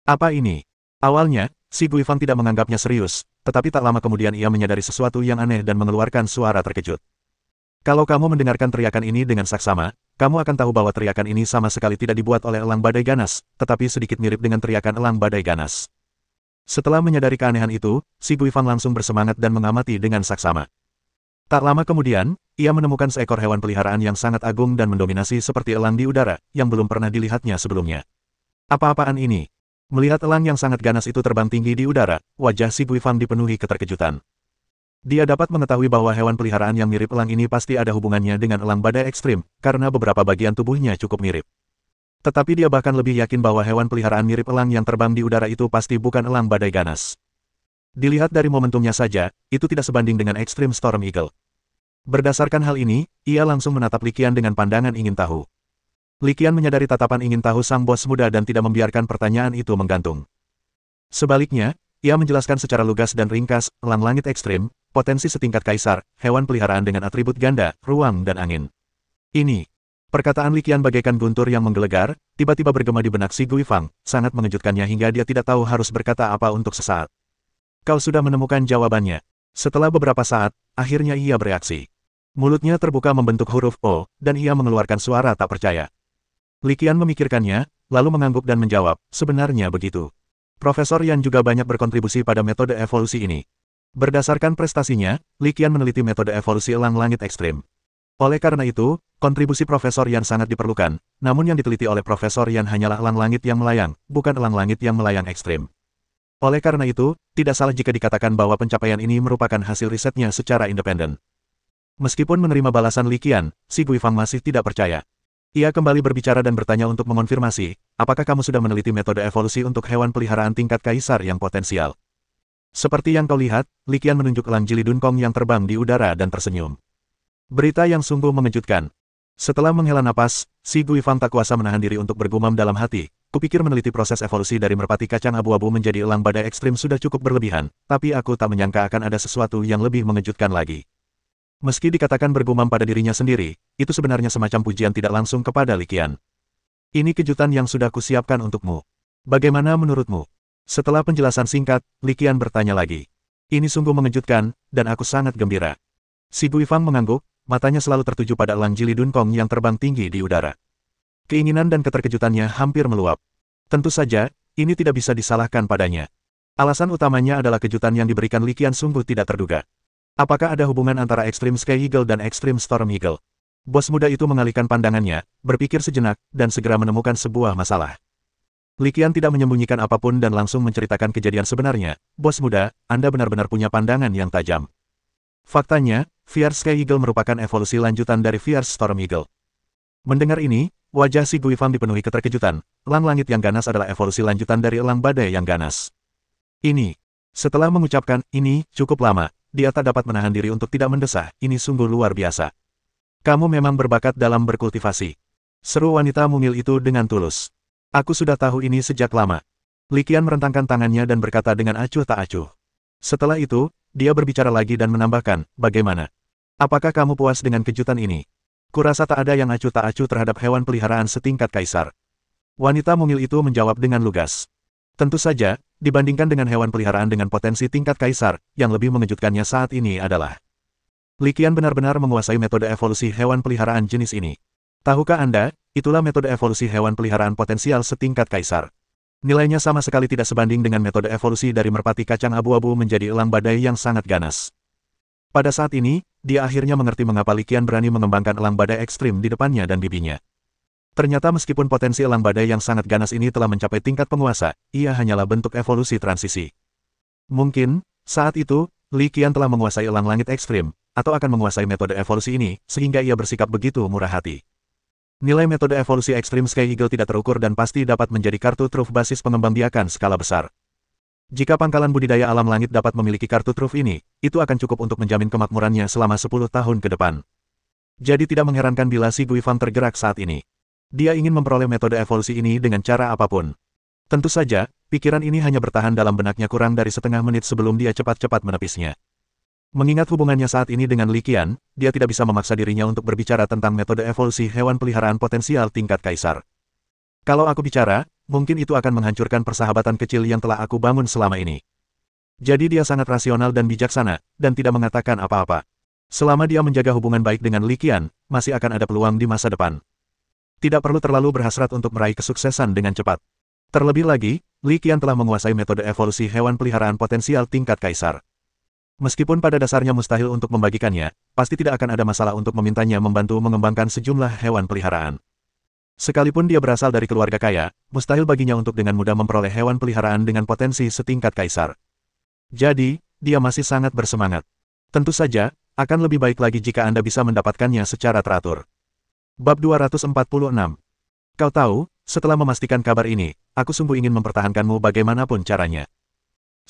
Apa ini? Awalnya, si Guifang tidak menganggapnya serius, tetapi tak lama kemudian ia menyadari sesuatu yang aneh dan mengeluarkan suara terkejut. Kalau kamu mendengarkan teriakan ini dengan saksama, kamu akan tahu bahwa teriakan ini sama sekali tidak dibuat oleh elang badai ganas, tetapi sedikit mirip dengan teriakan elang badai ganas. Setelah menyadari keanehan itu, si Guifang langsung bersemangat dan mengamati dengan saksama. Tak lama kemudian, ia menemukan seekor hewan peliharaan yang sangat agung dan mendominasi seperti elang di udara, yang belum pernah dilihatnya sebelumnya. Apa-apaan ini? Melihat elang yang sangat ganas itu terbang tinggi di udara, wajah si Guifang dipenuhi keterkejutan. Dia dapat mengetahui bahwa hewan peliharaan yang mirip elang ini pasti ada hubungannya dengan elang badai ekstrim, karena beberapa bagian tubuhnya cukup mirip. Tetapi dia bahkan lebih yakin bahwa hewan peliharaan mirip elang yang terbang di udara itu pasti bukan elang badai ganas. Dilihat dari momentumnya saja, itu tidak sebanding dengan Extreme Storm Eagle. Berdasarkan hal ini, ia langsung menatap Li Qian dengan pandangan ingin tahu. Li Qian menyadari tatapan ingin tahu sang bos muda dan tidak membiarkan pertanyaan itu menggantung. Sebaliknya, ia menjelaskan secara lugas dan ringkas, elang langit ekstrim, potensi setingkat kaisar, hewan peliharaan dengan atribut ganda, ruang dan angin. Ini. Perkataan Li Qian bagaikan guntur yang menggelegar, tiba-tiba bergema di benak si Guifang, sangat mengejutkannya hingga dia tidak tahu harus berkata apa untuk sesaat. Kau sudah menemukan jawabannya. Setelah beberapa saat, akhirnya ia bereaksi. Mulutnya terbuka membentuk huruf O, dan ia mengeluarkan suara tak percaya. Li Qian memikirkannya, lalu mengangguk dan menjawab, sebenarnya begitu. Profesor Yan juga banyak berkontribusi pada metode evolusi ini. Berdasarkan prestasinya, Li Qian meneliti metode evolusi elang langit ekstrim. Oleh karena itu, kontribusi Profesor Yan sangat diperlukan, namun yang diteliti oleh Profesor Yan hanyalah elang langit yang melayang, bukan elang langit yang melayang ekstrim. Oleh karena itu, tidak salah jika dikatakan bahwa pencapaian ini merupakan hasil risetnya secara independen. Meskipun menerima balasan Li Qian, si Guifang masih tidak percaya. Ia kembali berbicara dan bertanya untuk mengonfirmasi, apakah kamu sudah meneliti metode evolusi untuk hewan peliharaan tingkat kaisar yang potensial? Seperti yang kau lihat, Li Qian menunjuk elang Jili Dunkong yang terbang di udara dan tersenyum. Berita yang sungguh mengejutkan. Setelah menghela napas, si Guifang tak kuasa menahan diri untuk bergumam dalam hati. Kupikir meneliti proses evolusi dari merpati kacang abu-abu menjadi elang badai ekstrim sudah cukup berlebihan, tapi aku tak menyangka akan ada sesuatu yang lebih mengejutkan lagi. Meski dikatakan bergumam pada dirinya sendiri, itu sebenarnya semacam pujian tidak langsung kepada Li Qian. Ini kejutan yang sudah kusiapkan untukmu. Bagaimana menurutmu? Setelah penjelasan singkat, Li Qian bertanya lagi. Ini sungguh mengejutkan, dan aku sangat gembira. Si Guifang mengangguk, matanya selalu tertuju pada elang Jili Dunkong yang terbang tinggi di udara. Keinginan dan keterkejutannya hampir meluap. Tentu saja, ini tidak bisa disalahkan padanya. Alasan utamanya adalah kejutan yang diberikan Li Qian sungguh tidak terduga. Apakah ada hubungan antara Extreme Sky Eagle dan Extreme Storm Eagle? Bos muda itu mengalihkan pandangannya, berpikir sejenak, dan segera menemukan sebuah masalah. Li Qian tidak menyembunyikan apapun dan langsung menceritakan kejadian sebenarnya. Bos muda, Anda benar-benar punya pandangan yang tajam. Faktanya, Fierce Sky Eagle merupakan evolusi lanjutan dari Fierce Storm Eagle. Mendengar ini, wajah si Guifang dipenuhi keterkejutan. Elang langit yang ganas adalah evolusi lanjutan dari elang badai yang ganas. Ini. Setelah mengucapkan ini cukup lama, dia tak dapat menahan diri untuk tidak mendesah. Ini sungguh luar biasa. Kamu memang berbakat dalam berkultivasi. Seru wanita mungil itu dengan tulus. Aku sudah tahu ini sejak lama. Li Qian merentangkan tangannya dan berkata dengan acuh tak acuh. Setelah itu, dia berbicara lagi dan menambahkan, bagaimana? Apakah kamu puas dengan kejutan ini? Kurasa tak ada yang acuh tak acuh terhadap hewan peliharaan setingkat kaisar. Wanita mungil itu menjawab dengan lugas. Tentu saja, dibandingkan dengan hewan peliharaan dengan potensi tingkat kaisar, yang lebih mengejutkannya saat ini adalah Li Qian benar-benar menguasai metode evolusi hewan peliharaan jenis ini. Tahukah Anda, itulah metode evolusi hewan peliharaan potensial setingkat kaisar. Nilainya sama sekali tidak sebanding dengan metode evolusi dari merpati kacang abu-abu menjadi elang badai yang sangat ganas. Pada saat ini, dia akhirnya mengerti mengapa Li Qian berani mengembangkan elang badai ekstrim di depannya dan bibinya. Ternyata meskipun potensi elang badai yang sangat ganas ini telah mencapai tingkat penguasa, ia hanyalah bentuk evolusi transisi. Mungkin, saat itu, Li Qian telah menguasai elang langit ekstrim, atau akan menguasai metode evolusi ini, sehingga ia bersikap begitu murah hati. Nilai metode evolusi ekstrim Sky Eagle tidak terukur dan pasti dapat menjadi kartu truf basis pengembang biakan skala besar. Jika pangkalan budidaya alam langit dapat memiliki kartu truf ini, itu akan cukup untuk menjamin kemakmurannya selama 10 tahun ke depan. Jadi tidak mengherankan bila si Guifang tergerak saat ini. Dia ingin memperoleh metode evolusi ini dengan cara apapun. Tentu saja, pikiran ini hanya bertahan dalam benaknya kurang dari setengah menit sebelum dia cepat-cepat menepisnya. Mengingat hubungannya saat ini dengan Li Qian, dia tidak bisa memaksa dirinya untuk berbicara tentang metode evolusi hewan peliharaan potensial tingkat kaisar. Kalau aku bicara, mungkin itu akan menghancurkan persahabatan kecil yang telah aku bangun selama ini. Jadi dia sangat rasional dan bijaksana, dan tidak mengatakan apa-apa. Selama dia menjaga hubungan baik dengan Li Qian, masih akan ada peluang di masa depan. Tidak perlu terlalu berhasrat untuk meraih kesuksesan dengan cepat. Terlebih lagi, Li Qian telah menguasai metode evolusi hewan peliharaan potensial tingkat kaisar. Meskipun pada dasarnya mustahil untuk membagikannya, pasti tidak akan ada masalah untuk memintanya membantu mengembangkan sejumlah hewan peliharaan. Sekalipun dia berasal dari keluarga kaya, mustahil baginya untuk dengan mudah memperoleh hewan peliharaan dengan potensi setingkat kaisar. Jadi, dia masih sangat bersemangat. Tentu saja, akan lebih baik lagi jika Anda bisa mendapatkannya secara teratur. Bab 246. Kau tahu, setelah memastikan kabar ini, aku sungguh ingin mempertahankanmu bagaimanapun caranya.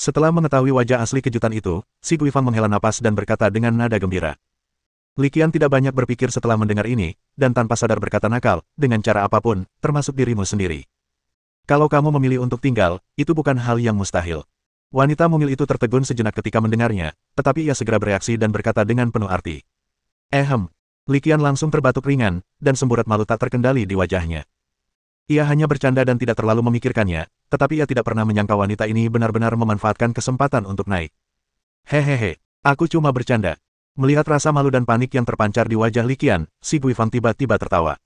Setelah mengetahui wajah asli kejutan itu, si Guifang menghela napas dan berkata dengan nada gembira. Li Qian tidak banyak berpikir setelah mendengar ini, dan tanpa sadar berkata nakal, dengan cara apapun, termasuk dirimu sendiri. Kalau kamu memilih untuk tinggal, itu bukan hal yang mustahil. Wanita mungil itu tertegun sejenak ketika mendengarnya, tetapi ia segera bereaksi dan berkata dengan penuh arti. Li Qian langsung terbatuk ringan, dan semburat malu tak terkendali di wajahnya. Ia hanya bercanda dan tidak terlalu memikirkannya, tetapi ia tidak pernah menyangka wanita ini benar-benar memanfaatkan kesempatan untuk naik. Hehehe, aku cuma bercanda. Melihat rasa malu dan panik yang terpancar di wajah Li Qian, si Guifang tiba-tiba tertawa.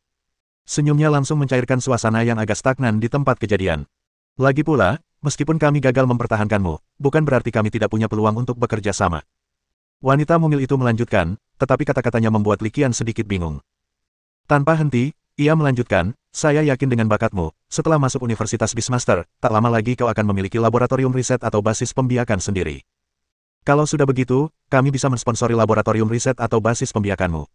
Senyumnya langsung mencairkan suasana yang agak stagnan di tempat kejadian. Lagi pula, meskipun kami gagal mempertahankanmu, bukan berarti kami tidak punya peluang untuk bekerja sama. Wanita mungil itu melanjutkan, tetapi kata-katanya membuat Li Qian sedikit bingung. Tanpa henti, ia melanjutkan, saya yakin dengan bakatmu, setelah masuk Universitas Beastmaster, tak lama lagi kau akan memiliki laboratorium riset atau basis pembiakan sendiri. Kalau sudah begitu, kami bisa mensponsori laboratorium riset atau basis pembiakanmu.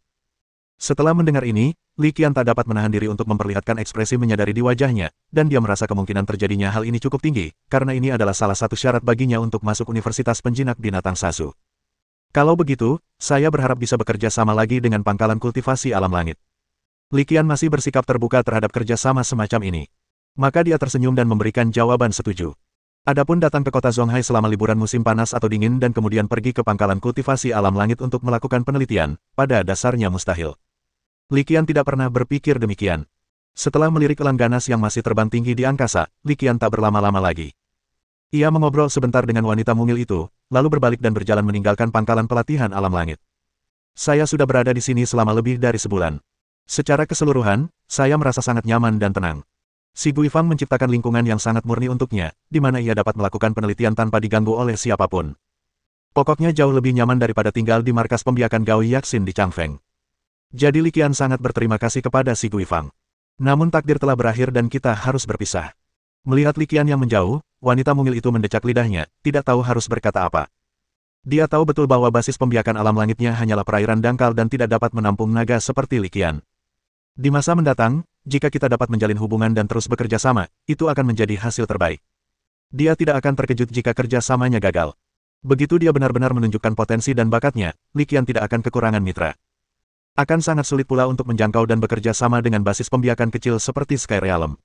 Setelah mendengar ini, Li Qian tak dapat menahan diri untuk memperlihatkan ekspresi menyadari di wajahnya, dan dia merasa kemungkinan terjadinya hal ini cukup tinggi, karena ini adalah salah satu syarat baginya untuk masuk Universitas Penjinak Binatang Sasu. Kalau begitu, saya berharap bisa bekerja sama lagi dengan pangkalan kultivasi alam langit. Li Qian masih bersikap terbuka terhadap kerjasama semacam ini. Maka dia tersenyum dan memberikan jawaban setuju. Adapun datang ke kota Zonghai selama liburan musim panas atau dingin dan kemudian pergi ke pangkalan kultivasi alam langit untuk melakukan penelitian, pada dasarnya mustahil. Li Qian tidak pernah berpikir demikian. Setelah melirik elang ganas yang masih terbang tinggi di angkasa, Li Qian tak berlama-lama lagi. Ia mengobrol sebentar dengan wanita mungil itu, lalu berbalik dan berjalan meninggalkan pangkalan pelatihan alam langit. Saya sudah berada di sini selama lebih dari sebulan. Secara keseluruhan, saya merasa sangat nyaman dan tenang. Si Guifang menciptakan lingkungan yang sangat murni untuknya, di mana ia dapat melakukan penelitian tanpa diganggu oleh siapapun. Pokoknya jauh lebih nyaman daripada tinggal di markas pembiakan Gao Yaxin di Changfeng. Jadi Li Qian sangat berterima kasih kepada si Guifang. Namun takdir telah berakhir dan kita harus berpisah. Melihat Li Qian yang menjauh, wanita mungil itu mendecak lidahnya, tidak tahu harus berkata apa. Dia tahu betul bahwa basis pembiakan alam langitnya hanyalah perairan dangkal dan tidak dapat menampung naga seperti Li Qian. Di masa mendatang, jika kita dapat menjalin hubungan dan terus bekerja sama, itu akan menjadi hasil terbaik. Dia tidak akan terkejut jika kerjasamanya gagal. Begitu dia benar-benar menunjukkan potensi dan bakatnya, Li Qian tidak akan kekurangan mitra. Akan sangat sulit pula untuk menjangkau dan bekerja sama dengan basis pembiakan kecil seperti Sky Realm.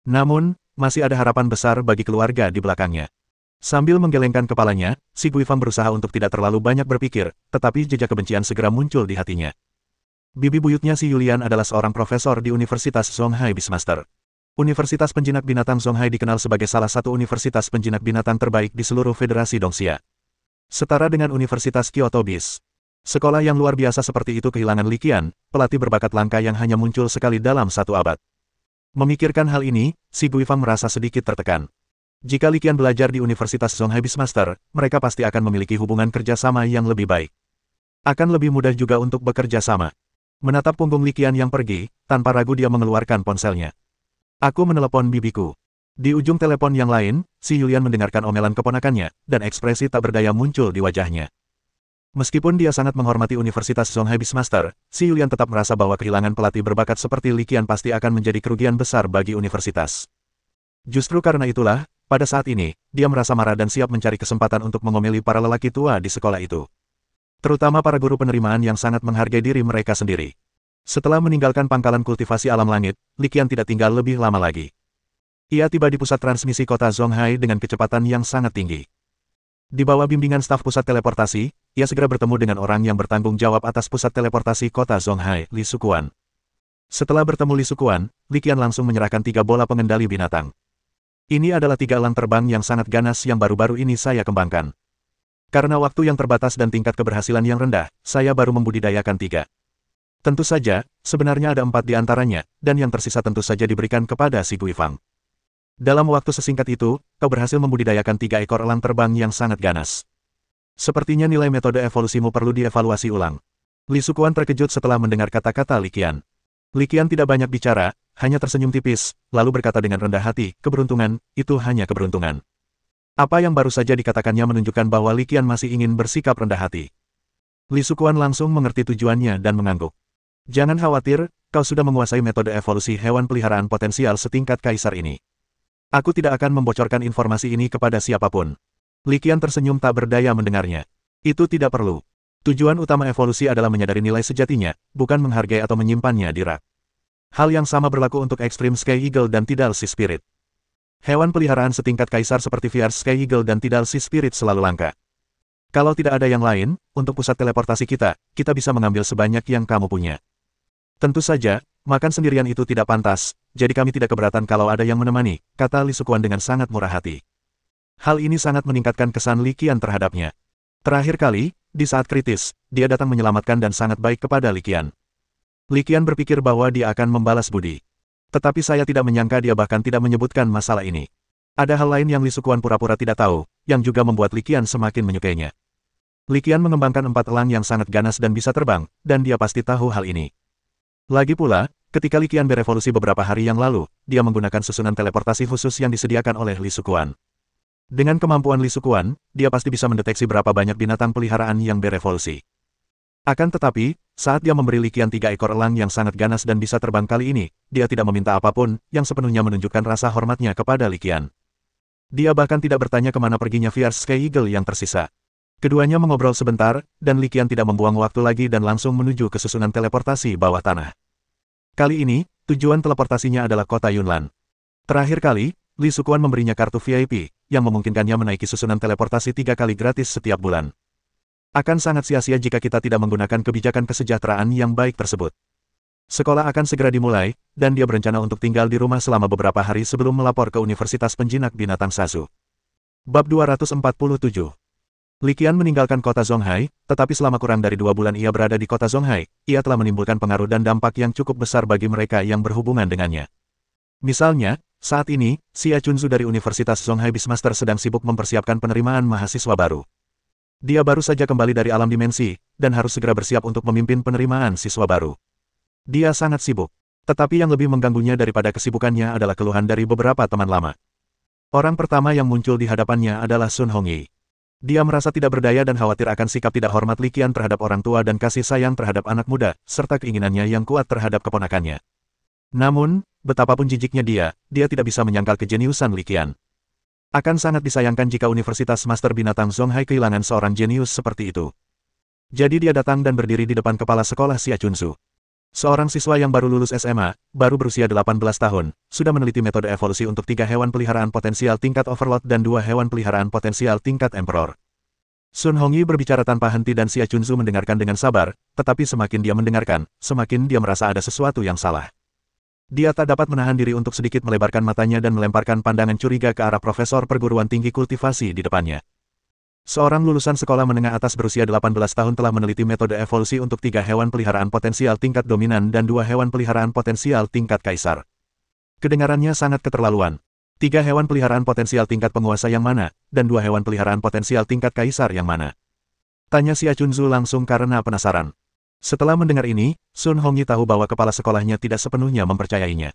Namun, masih ada harapan besar bagi keluarga di belakangnya. Sambil menggelengkan kepalanya, si Guifang berusaha untuk tidak terlalu banyak berpikir, tetapi jejak kebencian segera muncul di hatinya. Bibi buyutnya si Yulian adalah seorang profesor di Universitas Zonghai Beastmaster. Universitas Penjinak Binatang Zonghai dikenal sebagai salah satu universitas penjinak binatang terbaik di seluruh Federasi Dongxia. Setara dengan Universitas Kyoto Beast. Sekolah yang luar biasa seperti itu kehilangan Li Qian, pelatih berbakat langka yang hanya muncul sekali dalam 1 abad. Memikirkan hal ini, si Guifang merasa sedikit tertekan. Jika Li Qian belajar di Universitas Zonghai Beastmaster, mereka pasti akan memiliki hubungan kerjasama yang lebih baik. Akan lebih mudah juga untuk bekerja sama. Menatap punggung Li Qian yang pergi, tanpa ragu dia mengeluarkan ponselnya. Aku menelepon bibiku. Di ujung telepon yang lain, si Yulian mendengarkan omelan keponakannya, dan ekspresi tak berdaya muncul di wajahnya. Meskipun dia sangat menghormati Universitas Zonghai Beastmaster, si Yulian tetap merasa bahwa kehilangan pelatih berbakat seperti Li Qian pasti akan menjadi kerugian besar bagi universitas. Justru karena itulah, pada saat ini, dia merasa marah dan siap mencari kesempatan untuk mengomeli para lelaki tua di sekolah itu. Terutama para guru penerimaan yang sangat menghargai diri mereka sendiri. Setelah meninggalkan pangkalan kultivasi alam langit, Li Qian tidak tinggal lebih lama lagi. Ia tiba di pusat transmisi kota Zonghai dengan kecepatan yang sangat tinggi. Di bawah bimbingan staf pusat teleportasi, ia segera bertemu dengan orang yang bertanggung jawab atas pusat teleportasi kota Zonghai, Li Sukuan. Setelah bertemu Li Sukuan, Li Qian langsung menyerahkan 3 bola pengendali binatang. Ini adalah 3 elang terbang yang sangat ganas yang baru-baru ini saya kembangkan. Karena waktu yang terbatas dan tingkat keberhasilan yang rendah, saya baru membudidayakan 3. Tentu saja, sebenarnya ada 4 di antaranya, dan yang tersisa tentu saja diberikan kepada si Guifang. Dalam waktu sesingkat itu, kau berhasil membudidayakan 3 ekor elang terbang yang sangat ganas. Sepertinya nilai metode evolusimu perlu dievaluasi ulang. Li Sukuan terkejut setelah mendengar kata-kata Li Qian. Li Qian tidak banyak bicara, hanya tersenyum tipis, lalu berkata dengan rendah hati, keberuntungan, itu hanya keberuntungan. Apa yang baru saja dikatakannya menunjukkan bahwa Li Qian masih ingin bersikap rendah hati. Li Sukuan langsung mengerti tujuannya dan mengangguk. Jangan khawatir, kau sudah menguasai metode evolusi hewan peliharaan potensial setingkat kaisar ini. Aku tidak akan membocorkan informasi ini kepada siapapun. Li Qian tersenyum tak berdaya mendengarnya. Itu tidak perlu. Tujuan utama evolusi adalah menyadari nilai sejatinya, bukan menghargai atau menyimpannya di rak. Hal yang sama berlaku untuk Extreme Sky Eagle dan Tidal Sea Spirit. Hewan peliharaan setingkat kaisar seperti Fierce Sky Eagle dan Tidal Sea Spirit selalu langka. Kalau tidak ada yang lain, untuk pusat teleportasi kita bisa mengambil sebanyak yang kamu punya. Tentu saja, makan sendirian itu tidak pantas, jadi kami tidak keberatan kalau ada yang menemani, kata Li Sukuan dengan sangat murah hati. Hal ini sangat meningkatkan kesan Li Qian terhadapnya. Terakhir kali, di saat kritis, dia datang menyelamatkan dan sangat baik kepada Li Qian. Li Qian berpikir bahwa dia akan membalas budi. Tetapi saya tidak menyangka dia bahkan tidak menyebutkan masalah ini. Ada hal lain yang Li Sukuan pura-pura tidak tahu, yang juga membuat Li Qian semakin menyukainya. Li Qian mengembangkan 4 elang yang sangat ganas dan bisa terbang, dan dia pasti tahu hal ini. Lagi pula, ketika Li Qian berevolusi beberapa hari yang lalu, dia menggunakan susunan teleportasi khusus yang disediakan oleh Li Sukuan. Dengan kemampuan Li Sukuan, dia pasti bisa mendeteksi berapa banyak binatang peliharaan yang berevolusi. Akan tetapi, saat dia memberi Li Qian 3 ekor elang yang sangat ganas dan bisa terbang kali ini, dia tidak meminta apapun, yang sepenuhnya menunjukkan rasa hormatnya kepada Li Qian. Dia bahkan tidak bertanya kemana perginya Fierce Sky Eagle yang tersisa. Keduanya mengobrol sebentar, dan Li Qian tidak membuang waktu lagi dan langsung menuju ke susunan teleportasi bawah tanah. Kali ini, tujuan teleportasinya adalah kota Yunlan. Terakhir kali, Li Sukuan memberinya kartu VIP, yang memungkinkannya menaiki susunan teleportasi 3 kali gratis setiap bulan. Akan sangat sia-sia jika kita tidak menggunakan kebijakan kesejahteraan yang baik tersebut. Sekolah akan segera dimulai, dan dia berencana untuk tinggal di rumah selama beberapa hari sebelum melapor ke Universitas Penjinak Binatang Sasu. Bab 247. Li Qian meninggalkan kota Zonghai, tetapi selama kurang dari 2 bulan ia berada di kota Zonghai, ia telah menimbulkan pengaruh dan dampak yang cukup besar bagi mereka yang berhubungan dengannya. Misalnya, saat ini, Xia Chunzu dari Universitas Zonghai Beastmaster sedang sibuk mempersiapkan penerimaan mahasiswa baru. Dia baru saja kembali dari alam dimensi, dan harus segera bersiap untuk memimpin penerimaan siswa baru. Dia sangat sibuk. Tetapi yang lebih mengganggunya daripada kesibukannya adalah keluhan dari beberapa teman lama. Orang pertama yang muncul di hadapannya adalah Sun Hongyi. Dia merasa tidak berdaya dan khawatir akan sikap tidak hormat Li Qian terhadap orang tua dan kasih sayang terhadap anak muda, serta keinginannya yang kuat terhadap keponakannya. Namun, betapapun jijiknya dia tidak bisa menyangkal kejeniusan Li Qian. Akan sangat disayangkan jika Universitas Master Binatang Zonghai kehilangan seorang jenius seperti itu. Jadi dia datang dan berdiri di depan kepala sekolah Xia Chunzu. Seorang siswa yang baru lulus SMA, baru berusia 18 tahun, sudah meneliti metode evolusi untuk 3 hewan peliharaan potensial tingkat Overlord dan 2 hewan peliharaan potensial tingkat Emperor. Sun Hongyi berbicara tanpa henti dan Xia Chunzu mendengarkan dengan sabar, tetapi semakin dia mendengarkan, semakin dia merasa ada sesuatu yang salah. Dia tak dapat menahan diri untuk sedikit melebarkan matanya dan melemparkan pandangan curiga ke arah profesor perguruan tinggi kultivasi di depannya. Seorang lulusan sekolah menengah atas berusia 18 tahun telah meneliti metode evolusi untuk 3 hewan peliharaan potensial tingkat dominan dan 2 hewan peliharaan potensial tingkat kaisar. Kedengarannya sangat keterlaluan. 3 hewan peliharaan potensial tingkat penguasa yang mana, dan 2 hewan peliharaan potensial tingkat kaisar yang mana? Tanya Xia Chunzu langsung karena penasaran. Setelah mendengar ini, Sun Hongyi tahu bahwa kepala sekolahnya tidak sepenuhnya mempercayainya.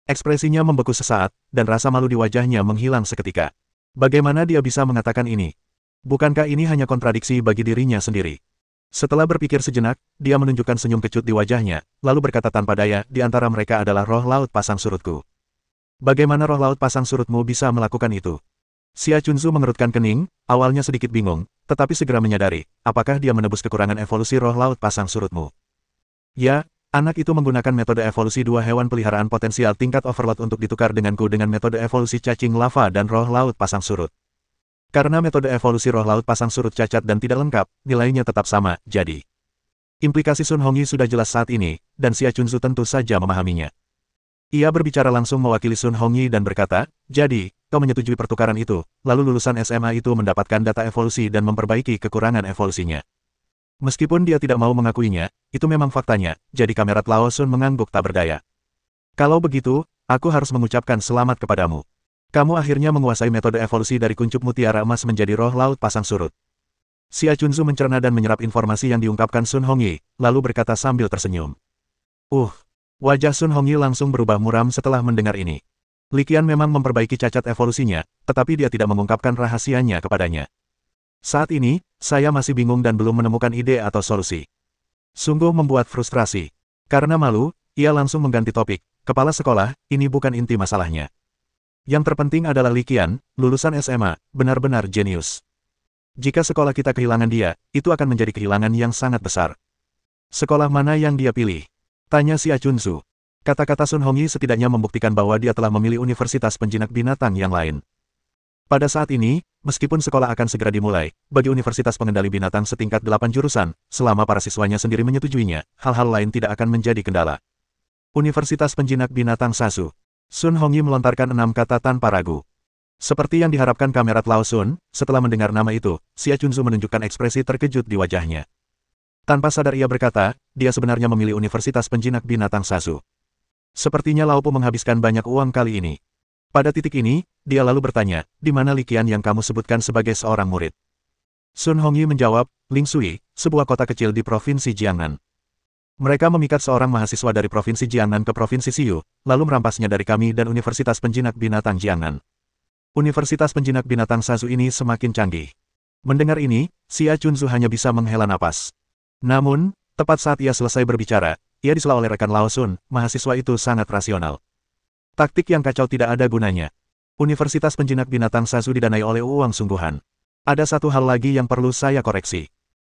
Ekspresinya membeku sesaat, dan rasa malu di wajahnya menghilang seketika. Bagaimana dia bisa mengatakan ini? Bukankah ini hanya kontradiksi bagi dirinya sendiri? Setelah berpikir sejenak, dia menunjukkan senyum kecut di wajahnya, lalu berkata tanpa daya, di antara mereka adalah roh laut pasang surutku. Bagaimana roh laut pasang surutmu bisa melakukan itu? Xia Chunzu mengerutkan kening, awalnya sedikit bingung, tetapi segera menyadari, apakah dia menebus kekurangan evolusi roh laut pasang surutmu? Ya, anak itu menggunakan metode evolusi 2 hewan peliharaan potensial tingkat Overlord untuk ditukar denganku dengan metode evolusi cacing lava dan roh laut pasang surut. Karena metode evolusi roh laut pasang surut cacat dan tidak lengkap, nilainya tetap sama, jadi. Implikasi Sun Hongyi sudah jelas saat ini, dan Xia Chunzu tentu saja memahaminya. Ia berbicara langsung mewakili Sun Hongyi dan berkata, jadi, kau menyetujui pertukaran itu, lalu lulusan SMA itu mendapatkan data evolusi dan memperbaiki kekurangan evolusinya. Meskipun dia tidak mau mengakuinya, itu memang faktanya, jadi Kamerat Lao Sun mengangguk tak berdaya. Kalau begitu, aku harus mengucapkan selamat kepadamu. Kamu akhirnya menguasai metode evolusi dari kuncup mutiara emas menjadi roh laut pasang surut. Xia Chunzu mencerna dan menyerap informasi yang diungkapkan Sun Hongyi, lalu berkata sambil tersenyum. Wajah Sun Hongyi langsung berubah muram setelah mendengar ini. Li Qian memang memperbaiki cacat evolusinya, tetapi dia tidak mengungkapkan rahasianya kepadanya. Saat ini, saya masih bingung dan belum menemukan ide atau solusi. Sungguh membuat frustrasi. Karena malu, ia langsung mengganti topik. Kepala sekolah, ini bukan inti masalahnya. Yang terpenting adalah Li Qian, lulusan SMA, benar-benar jenius. Jika sekolah kita kehilangan dia, itu akan menjadi kehilangan yang sangat besar. Sekolah mana yang dia pilih? Tanya Xia Chunzu. Kata-kata Sun Hongyi setidaknya membuktikan bahwa dia telah memilih universitas penjinak binatang yang lain. Pada saat ini, meskipun sekolah akan segera dimulai, bagi universitas pengendali binatang setingkat 8 jurusan, selama para siswanya sendiri menyetujuinya, hal-hal lain tidak akan menjadi kendala. Universitas penjinak binatang Sasu. Sun Hongyi melontarkan 6 kata tanpa ragu. Seperti yang diharapkan Kamerat Lao Sun, setelah mendengar nama itu, Xia Chunzu menunjukkan ekspresi terkejut di wajahnya. Tanpa sadar ia berkata, dia sebenarnya memilih Universitas Penjinak Binatang Sasu. Sepertinya Lao Pu menghabiskan banyak uang kali ini. Pada titik ini, dia lalu bertanya, di mana Li Qian yang kamu sebutkan sebagai seorang murid? Sun Hongyi menjawab, Ling Sui, sebuah kota kecil di Provinsi Jiangnan. Mereka memikat seorang mahasiswa dari Provinsi Jiangnan ke Provinsi Siyu, lalu merampasnya dari kami dan Universitas Penjinak Binatang Jiangnan. Universitas Penjinak Binatang Sasu ini semakin canggih. Mendengar ini, Xia Chunzu hanya bisa menghela napas. Namun, tepat saat ia selesai berbicara, ia disela oleh rekan Lao Sun, mahasiswa itu sangat rasional. Taktik yang kacau tidak ada gunanya. Universitas Penjinak Binatang Sasu didanai oleh uang sungguhan. Ada satu hal lagi yang perlu saya koreksi.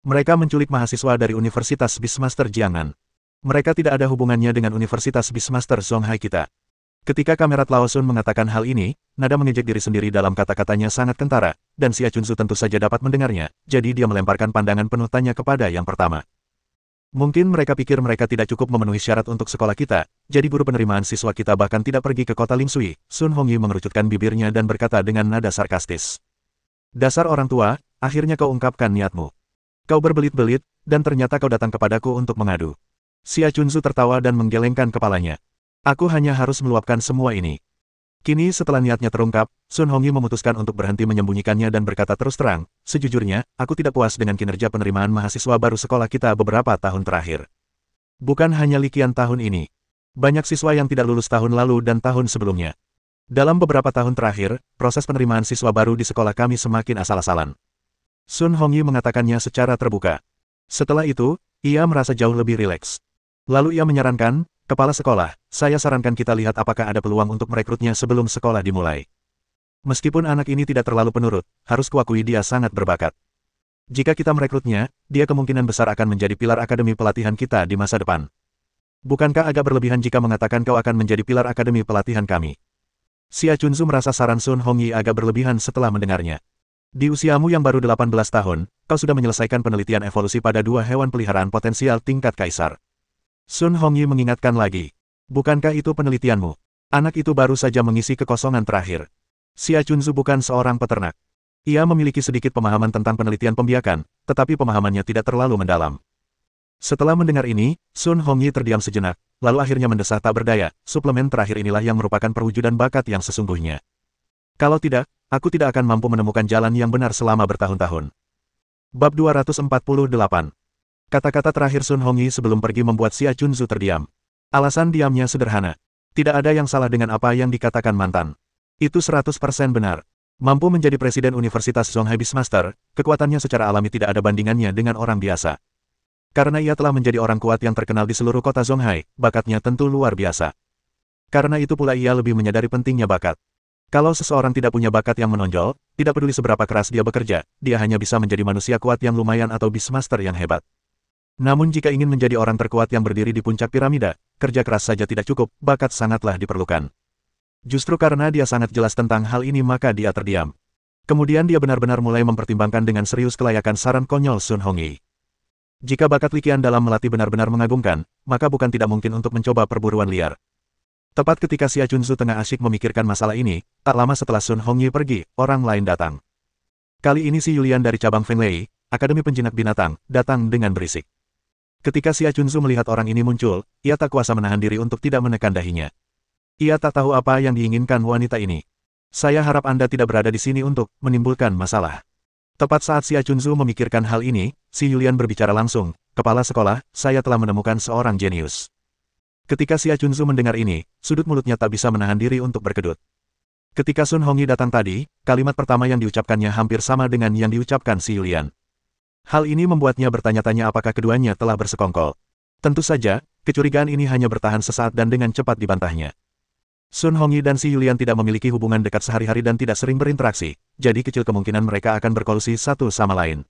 Mereka menculik mahasiswa dari Universitas Beastmaster Jiangnan. Mereka tidak ada hubungannya dengan Universitas Beastmaster Zonghai kita. Ketika Kamerat Lao Sun mengatakan hal ini, nada mengejek diri sendiri dalam kata-katanya sangat kentara, dan Xia Chunzu tentu saja dapat mendengarnya, jadi dia melemparkan pandangan penuh tanya kepada yang pertama. Mungkin mereka pikir mereka tidak cukup memenuhi syarat untuk sekolah kita, jadi guru penerimaan siswa kita bahkan tidak pergi ke kota Ling Sui. Sun Hongyi mengerucutkan bibirnya dan berkata dengan nada sarkastis. Dasar orang tua, akhirnya kau ungkapkan niatmu. Kau berbelit-belit, dan ternyata kau datang kepadaku untuk mengadu. Xia Chunzu tertawa dan menggelengkan kepalanya. Aku hanya harus meluapkan semua ini. Kini setelah niatnya terungkap, Sun Hongyi memutuskan untuk berhenti menyembunyikannya dan berkata terus terang, sejujurnya, aku tidak puas dengan kinerja penerimaan mahasiswa baru sekolah kita beberapa tahun terakhir. Bukan hanya Li Qian tahun ini. Banyak siswa yang tidak lulus tahun lalu dan tahun sebelumnya. Dalam beberapa tahun terakhir, proses penerimaan siswa baru di sekolah kami semakin asal-asalan. Sun Hongyi mengatakannya secara terbuka. Setelah itu, ia merasa jauh lebih rileks. Lalu ia menyarankan, kepala sekolah, saya sarankan kita lihat apakah ada peluang untuk merekrutnya sebelum sekolah dimulai. Meskipun anak ini tidak terlalu penurut, harus kuakui dia sangat berbakat. Jika kita merekrutnya, dia kemungkinan besar akan menjadi pilar akademi pelatihan kita di masa depan. Bukankah agak berlebihan jika mengatakan kau akan menjadi pilar akademi pelatihan kami? Xia Chunzu merasa saran Sun Hongyi agak berlebihan setelah mendengarnya. Di usiamu yang baru 18 tahun, kau sudah menyelesaikan penelitian evolusi pada dua hewan peliharaan potensial tingkat kaisar. Sun Hongyi mengingatkan lagi. Bukankah itu penelitianmu? Anak itu baru saja mengisi kekosongan terakhir. Xia Chunzu bukan seorang peternak. Ia memiliki sedikit pemahaman tentang penelitian pembiakan, tetapi pemahamannya tidak terlalu mendalam. Setelah mendengar ini, Sun Hongyi terdiam sejenak, lalu akhirnya mendesah tak berdaya, suplemen terakhir inilah yang merupakan perwujudan bakat yang sesungguhnya. Kalau tidak, aku tidak akan mampu menemukan jalan yang benar selama bertahun-tahun. Bab 248. Kata-kata terakhir Sun Hongyi sebelum pergi membuat Xia Chunzu terdiam. Alasan diamnya sederhana. Tidak ada yang salah dengan apa yang dikatakan mantan. Itu 100% benar. Mampu menjadi presiden Universitas Zonghai Beastmaster, kekuatannya secara alami tidak ada bandingannya dengan orang biasa. Karena ia telah menjadi orang kuat yang terkenal di seluruh kota Zonghai, bakatnya tentu luar biasa. Karena itu pula ia lebih menyadari pentingnya bakat. Kalau seseorang tidak punya bakat yang menonjol, tidak peduli seberapa keras dia bekerja, dia hanya bisa menjadi manusia kuat yang lumayan atau Beastmaster yang hebat. Namun jika ingin menjadi orang terkuat yang berdiri di puncak piramida, kerja keras saja tidak cukup, bakat sangatlah diperlukan. Justru karena dia sangat jelas tentang hal ini maka dia terdiam. Kemudian dia benar-benar mulai mempertimbangkan dengan serius kelayakan saran konyol Sun Hongyi. Jika bakat Li Qian dalam melatih benar-benar mengagumkan, maka bukan tidak mungkin untuk mencoba perburuan liar. Tepat ketika Xia Chunzu tengah asyik memikirkan masalah ini, tak lama setelah Sun Hongyi pergi, orang lain datang. Kali ini si Yulian dari cabang Fenglei, Akademi Penjinak Binatang, datang dengan berisik. Ketika Xia Chunzu melihat orang ini muncul, ia tak kuasa menahan diri untuk tidak menekan dahinya. Ia tak tahu apa yang diinginkan wanita ini. Saya harap Anda tidak berada di sini untuk menimbulkan masalah. Tepat saat Xia Chunzu memikirkan hal ini, si Yulian berbicara langsung, Kepala sekolah, saya telah menemukan seorang jenius. Ketika Xia Chunzu mendengar ini, sudut mulutnya tak bisa menahan diri untuk berkedut. Ketika Sun Hongyi datang tadi, kalimat pertama yang diucapkannya hampir sama dengan yang diucapkan si Yulian. Hal ini membuatnya bertanya-tanya apakah keduanya telah bersekongkol. Tentu saja, kecurigaan ini hanya bertahan sesaat dan dengan cepat dibantahnya. Sun Hongyi dan si Yulian tidak memiliki hubungan dekat sehari-hari dan tidak sering berinteraksi, jadi kecil kemungkinan mereka akan berkolusi satu sama lain.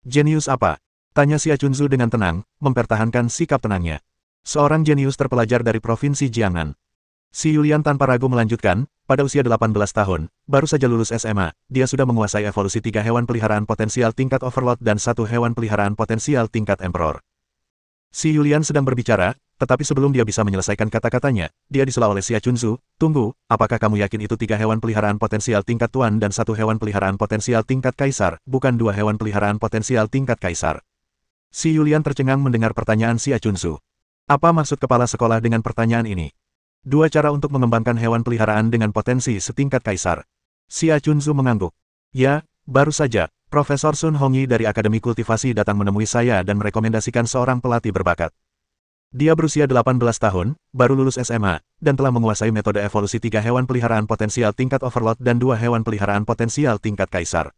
Jenius apa? Tanya Xia Chunzu dengan tenang, mempertahankan sikap tenangnya. Seorang jenius terpelajar dari Provinsi Jiangnan. Si Yulian tanpa ragu melanjutkan, pada usia 18 tahun, baru saja lulus SMA, dia sudah menguasai evolusi 3 hewan peliharaan potensial tingkat Overlord dan 1 hewan peliharaan potensial tingkat Emperor. Si Yulian sedang berbicara, tetapi sebelum dia bisa menyelesaikan kata-katanya, dia disela oleh Xia Chunzu, tunggu, apakah kamu yakin itu 3 hewan peliharaan potensial tingkat Tuan dan 1 hewan peliharaan potensial tingkat Kaisar, bukan 2 hewan peliharaan potensial tingkat Kaisar? Si Yulian tercengang mendengar pertanyaan Xia Chunzu. Apa maksud kepala sekolah dengan pertanyaan ini? 2 cara untuk mengembangkan hewan peliharaan dengan potensi setingkat Kaisar. Xia Chunzu mengangguk. Ya, baru saja, Profesor Sun Hongyi dari Akademi Kultivasi datang menemui saya dan merekomendasikan seorang pelatih berbakat. Dia berusia 18 tahun, baru lulus SMA, dan telah menguasai metode evolusi 3 hewan peliharaan potensial tingkat Overlord dan 2 hewan peliharaan potensial tingkat Kaisar.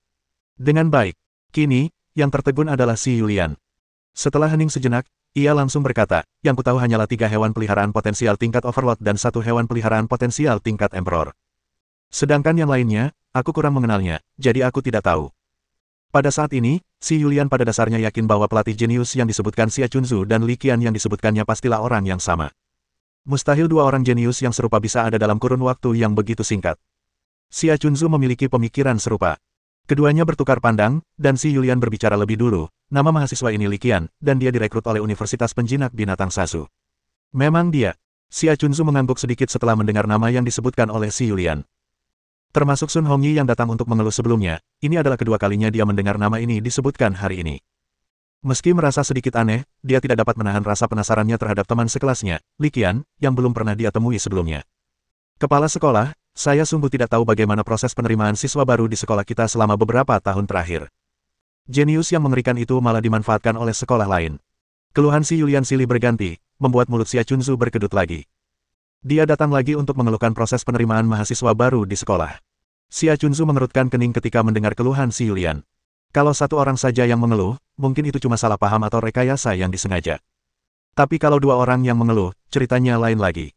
Dengan baik. Kini, yang tertegun adalah si Yulian. Setelah hening sejenak, ia langsung berkata, yang kutahu hanyalah 3 hewan peliharaan potensial tingkat Overlord dan 1 hewan peliharaan potensial tingkat Emperor. Sedangkan yang lainnya, aku kurang mengenalnya, jadi aku tidak tahu. Pada saat ini, si Yulian pada dasarnya yakin bahwa pelatih jenius yang disebutkan Xia Chunzu dan Li Qian yang disebutkannya pastilah orang yang sama. Mustahil 2 orang jenius yang serupa bisa ada dalam kurun waktu yang begitu singkat. Xia Chunzu memiliki pemikiran serupa. Keduanya bertukar pandang, dan si Yulian berbicara lebih dulu, nama mahasiswa ini Li Qian, dan dia direkrut oleh Universitas Penjinak Binatang Sasu. Memang dia. Xia Chunzu mengangguk sedikit setelah mendengar nama yang disebutkan oleh si Yulian. Termasuk Sun Hongyi yang datang untuk mengeluh sebelumnya, ini adalah kedua kalinya dia mendengar nama ini disebutkan hari ini. Meski merasa sedikit aneh, dia tidak dapat menahan rasa penasarannya terhadap teman sekelasnya, Li Qian, yang belum pernah dia temui sebelumnya. Kepala sekolah, saya sungguh tidak tahu bagaimana proses penerimaan siswa baru di sekolah kita selama beberapa tahun terakhir. Jenius yang mengerikan itu malah dimanfaatkan oleh sekolah lain. Keluhan si Yulian silih berganti, membuat mulut Xia Chunzu berkedut lagi. Dia datang lagi untuk mengeluhkan proses penerimaan mahasiswa baru di sekolah. Xia Chunzu mengerutkan kening ketika mendengar keluhan si Yulian. Kalau 1 orang saja yang mengeluh, mungkin itu cuma salah paham atau rekayasa yang disengaja. Tapi kalau 2 orang yang mengeluh, ceritanya lain lagi.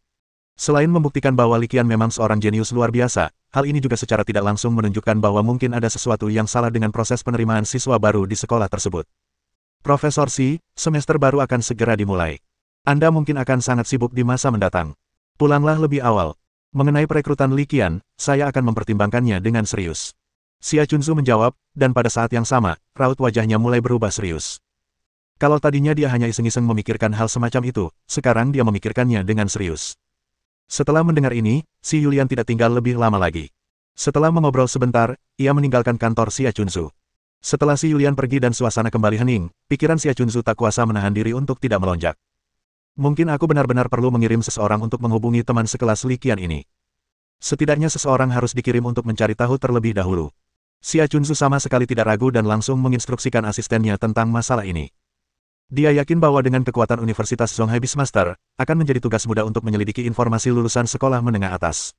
Selain membuktikan bahwa Li Qian memang seorang jenius luar biasa, hal ini juga secara tidak langsung menunjukkan bahwa mungkin ada sesuatu yang salah dengan proses penerimaan siswa baru di sekolah tersebut. Profesor Xi, semester baru akan segera dimulai. Anda mungkin akan sangat sibuk di masa mendatang. Pulanglah lebih awal. Mengenai perekrutan Li Qian, saya akan mempertimbangkannya dengan serius. Xia Chunzu menjawab, dan pada saat yang sama, raut wajahnya mulai berubah serius. Kalau tadinya dia hanya iseng-iseng memikirkan hal semacam itu, sekarang dia memikirkannya dengan serius. Setelah mendengar ini, si Yulian tidak tinggal lebih lama lagi. Setelah mengobrol sebentar, ia meninggalkan kantor Xia Chunzu. Setelah si Yulian pergi dan suasana kembali hening, pikiran Xia Chunzu tak kuasa menahan diri untuk tidak melonjak. Mungkin aku benar-benar perlu mengirim seseorang untuk menghubungi teman sekelas Li Qian ini. Setidaknya seseorang harus dikirim untuk mencari tahu terlebih dahulu. Xia Chunzu sama sekali tidak ragu dan langsung menginstruksikan asistennya tentang masalah ini. Dia yakin bahwa dengan kekuatan Universitas Zonghai Beastmaster, akan menjadi tugas mudah untuk menyelidiki informasi lulusan sekolah menengah atas.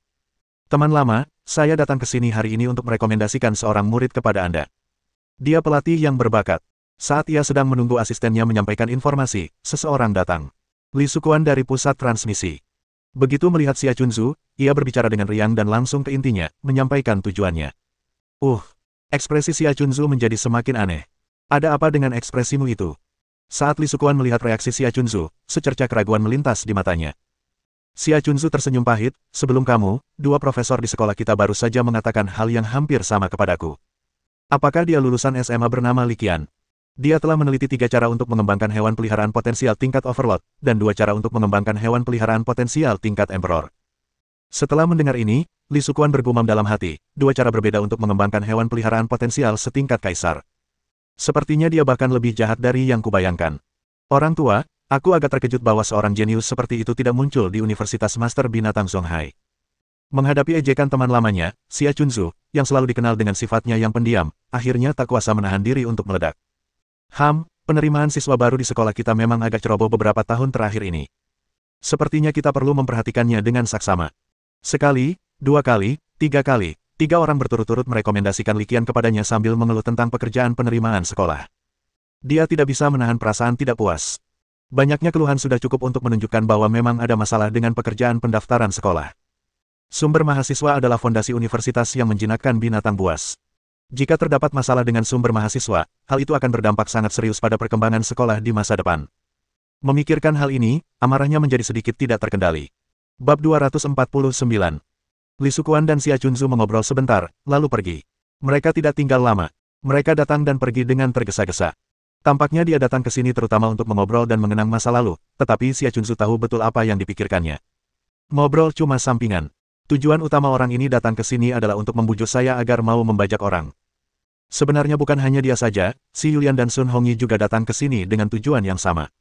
Teman lama, saya datang ke sini hari ini untuk merekomendasikan seorang murid kepada Anda. Dia pelatih yang berbakat. Saat ia sedang menunggu asistennya menyampaikan informasi, seseorang datang. Li Sukuan dari pusat transmisi. Begitu melihat Xia Chunzu, ia berbicara dengan riang dan langsung ke intinya, menyampaikan tujuannya. Ekspresi Xia Chunzu menjadi semakin aneh. Ada apa dengan ekspresimu itu? Saat Li Sukuan melihat reaksi Xia Chunzu, secerca keraguan melintas di matanya. Xia Chunzu tersenyum pahit, sebelum kamu, dua profesor di sekolah kita baru saja mengatakan hal yang hampir sama kepadaku. Apakah dia lulusan SMA bernama Li Qian? Dia telah meneliti 3 cara untuk mengembangkan hewan peliharaan potensial tingkat Overlord, dan 2 cara untuk mengembangkan hewan peliharaan potensial tingkat Emperor. Setelah mendengar ini, Li Sukuan bergumam dalam hati, 2 cara berbeda untuk mengembangkan hewan peliharaan potensial setingkat kaisar. Sepertinya dia bahkan lebih jahat dari yang kubayangkan. Orang tua, aku agak terkejut bahwa seorang jenius seperti itu tidak muncul di Universitas Master Binatang Zonghai. Menghadapi ejekan teman lamanya, Xia Chunzu, yang selalu dikenal dengan sifatnya yang pendiam, akhirnya tak kuasa menahan diri untuk meledak. Penerimaan siswa baru di sekolah kita memang agak ceroboh beberapa tahun terakhir ini. Sepertinya kita perlu memperhatikannya dengan saksama. Sekali, 2 kali, 3 kali, 3 orang berturut-turut merekomendasikan Li Qian kepadanya sambil mengeluh tentang pekerjaan penerimaan sekolah. Dia tidak bisa menahan perasaan tidak puas. Banyaknya keluhan sudah cukup untuk menunjukkan bahwa memang ada masalah dengan pekerjaan pendaftaran sekolah. Sumber mahasiswa adalah fondasi universitas yang menjinakkan binatang buas. Jika terdapat masalah dengan sumber mahasiswa, hal itu akan berdampak sangat serius pada perkembangan sekolah di masa depan. Memikirkan hal ini, amarahnya menjadi sedikit tidak terkendali. Bab 249. Li Sukuan dan Xia Chunzu mengobrol sebentar, lalu pergi. Mereka tidak tinggal lama. Mereka datang dan pergi dengan tergesa-gesa. Tampaknya dia datang ke sini terutama untuk mengobrol dan mengenang masa lalu, tetapi Xia Chunzu tahu betul apa yang dipikirkannya. Ngobrol cuma sampingan. Tujuan utama orang ini datang ke sini adalah untuk membujuk saya agar mau membajak orang. Sebenarnya bukan hanya dia saja, si Yulian dan Sun Hongyi juga datang ke sini dengan tujuan yang sama.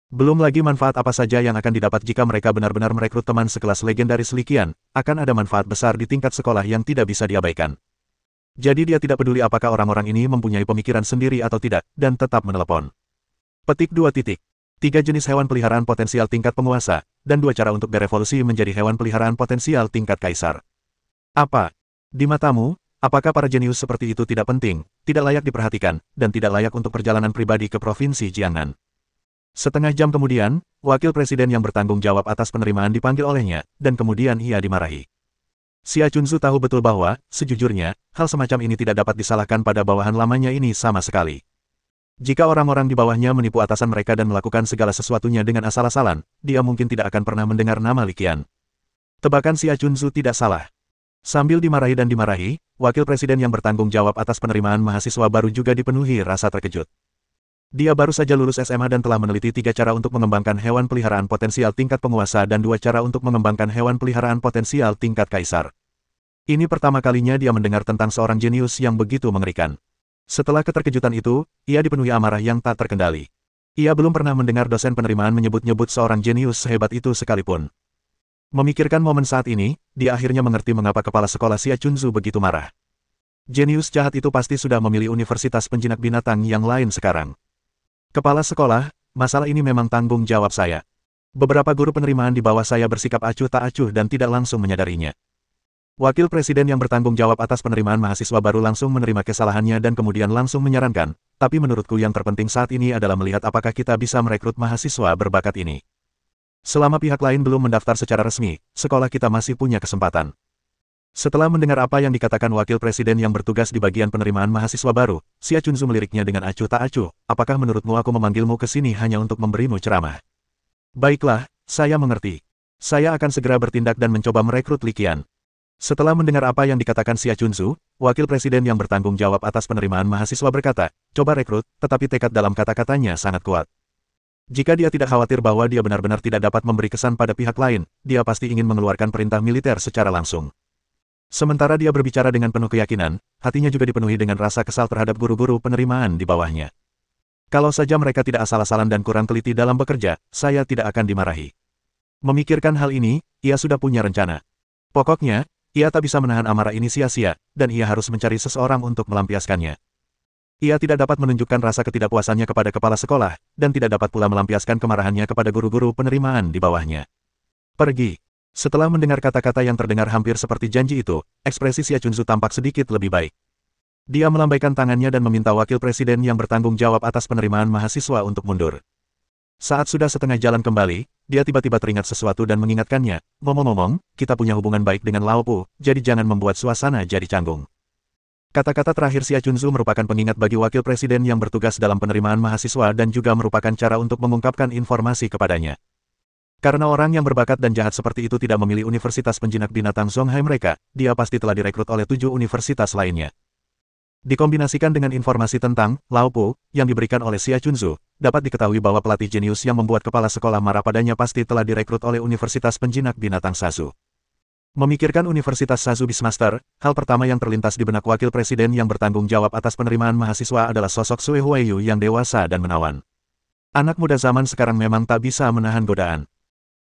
Belum lagi manfaat apa saja yang akan didapat jika mereka benar-benar merekrut teman sekelas legendaris Li Qian, akan ada manfaat besar di tingkat sekolah yang tidak bisa diabaikan. Jadi dia tidak peduli apakah orang-orang ini mempunyai pemikiran sendiri atau tidak, dan tetap menelepon. Petik 2. 3 jenis hewan peliharaan potensial tingkat penguasa, dan 2 cara untuk berevolusi menjadi hewan peliharaan potensial tingkat kaisar. Apa? Di matamu, apakah para jenius seperti itu tidak penting, tidak layak diperhatikan, dan tidak layak untuk perjalanan pribadi ke Provinsi Jiangnan? Setengah jam kemudian, wakil presiden yang bertanggung jawab atas penerimaan dipanggil olehnya, dan kemudian ia dimarahi. Xia Chunzu tahu betul bahwa, sejujurnya, hal semacam ini tidak dapat disalahkan pada bawahan lamanya ini sama sekali. Jika orang-orang di bawahnya menipu atasan mereka dan melakukan segala sesuatunya dengan asal-asalan, dia mungkin tidak akan pernah mendengar nama Li Qian. Tebakan Xia Chunzu tidak salah. Sambil dimarahi dan dimarahi, wakil presiden yang bertanggung jawab atas penerimaan mahasiswa baru juga dipenuhi rasa terkejut. Dia baru saja lulus SMA dan telah meneliti 3 cara untuk mengembangkan hewan peliharaan potensial tingkat penguasa dan 2 cara untuk mengembangkan hewan peliharaan potensial tingkat kaisar. Ini pertama kalinya dia mendengar tentang seorang jenius yang begitu mengerikan. Setelah keterkejutan itu, ia dipenuhi amarah yang tak terkendali. Ia belum pernah mendengar dosen penerimaan menyebut-nyebut seorang jenius sehebat itu sekalipun. Memikirkan momen saat ini, dia akhirnya mengerti mengapa kepala sekolah Xia Chunzu begitu marah. Jenius jahat itu pasti sudah memilih universitas penjinak binatang yang lain sekarang. Kepala sekolah, masalah ini memang tanggung jawab saya. Beberapa guru penerimaan di bawah saya bersikap acuh tak acuh dan tidak langsung menyadarinya. Wakil presiden yang bertanggung jawab atas penerimaan mahasiswa baru langsung menerima kesalahannya dan kemudian langsung menyarankan, tapi menurutku yang terpenting saat ini adalah melihat apakah kita bisa merekrut mahasiswa berbakat ini. Selama pihak lain belum mendaftar secara resmi, sekolah kita masih punya kesempatan. Setelah mendengar apa yang dikatakan wakil presiden yang bertugas di bagian penerimaan mahasiswa baru, Xia Chunzu meliriknya dengan acuh tak acuh, apakah menurutmu aku memanggilmu ke sini hanya untuk memberimu ceramah? Baiklah, saya mengerti. Saya akan segera bertindak dan mencoba merekrut Li Qian. Setelah mendengar apa yang dikatakan Xia Chunzu, wakil presiden yang bertanggung jawab atas penerimaan mahasiswa berkata, coba rekrut, tetapi tekad dalam kata-katanya sangat kuat. Jika dia tidak khawatir bahwa dia benar-benar tidak dapat memberi kesan pada pihak lain, dia pasti ingin mengeluarkan perintah militer secara langsung. Sementara dia berbicara dengan penuh keyakinan, hatinya juga dipenuhi dengan rasa kesal terhadap guru-guru penerimaan di bawahnya. Kalau saja mereka tidak asal-asalan dan kurang teliti dalam bekerja, saya tidak akan dimarahi. Memikirkan hal ini, ia sudah punya rencana. Pokoknya, ia tak bisa menahan amarah ini sia-sia, dan ia harus mencari seseorang untuk melampiaskannya. Ia tidak dapat menunjukkan rasa ketidakpuasannya kepada kepala sekolah, dan tidak dapat pula melampiaskan kemarahannya kepada guru-guru penerimaan di bawahnya. Pergi. Setelah mendengar kata-kata yang terdengar hampir seperti janji itu, ekspresi Xia Chunzu tampak sedikit lebih baik. Dia melambaikan tangannya dan meminta wakil presiden yang bertanggung jawab atas penerimaan mahasiswa untuk mundur. Saat sudah setengah jalan kembali, dia tiba-tiba teringat sesuatu dan mengingatkannya, ngomong-ngomong, kita punya hubungan baik dengan Lao Pu, jadi jangan membuat suasana jadi canggung. Kata-kata terakhir Xia Chunzu merupakan pengingat bagi wakil presiden yang bertugas dalam penerimaan mahasiswa dan juga merupakan cara untuk mengungkapkan informasi kepadanya. Karena orang yang berbakat dan jahat seperti itu tidak memilih Universitas Penjinak Binatang Zonghai mereka, dia pasti telah direkrut oleh 7 universitas lainnya. Dikombinasikan dengan informasi tentang Lao Pu yang diberikan oleh Xia Chunzu, dapat diketahui bahwa pelatih jenius yang membuat kepala sekolah marah padanya pasti telah direkrut oleh Universitas Penjinak Binatang Sasu. Memikirkan Universitas Sasu Beastmaster, hal pertama yang terlintas di benak wakil presiden yang bertanggung jawab atas penerimaan mahasiswa adalah sosok Sui Huaiyu yang dewasa dan menawan. Anak muda zaman sekarang memang tak bisa menahan godaan.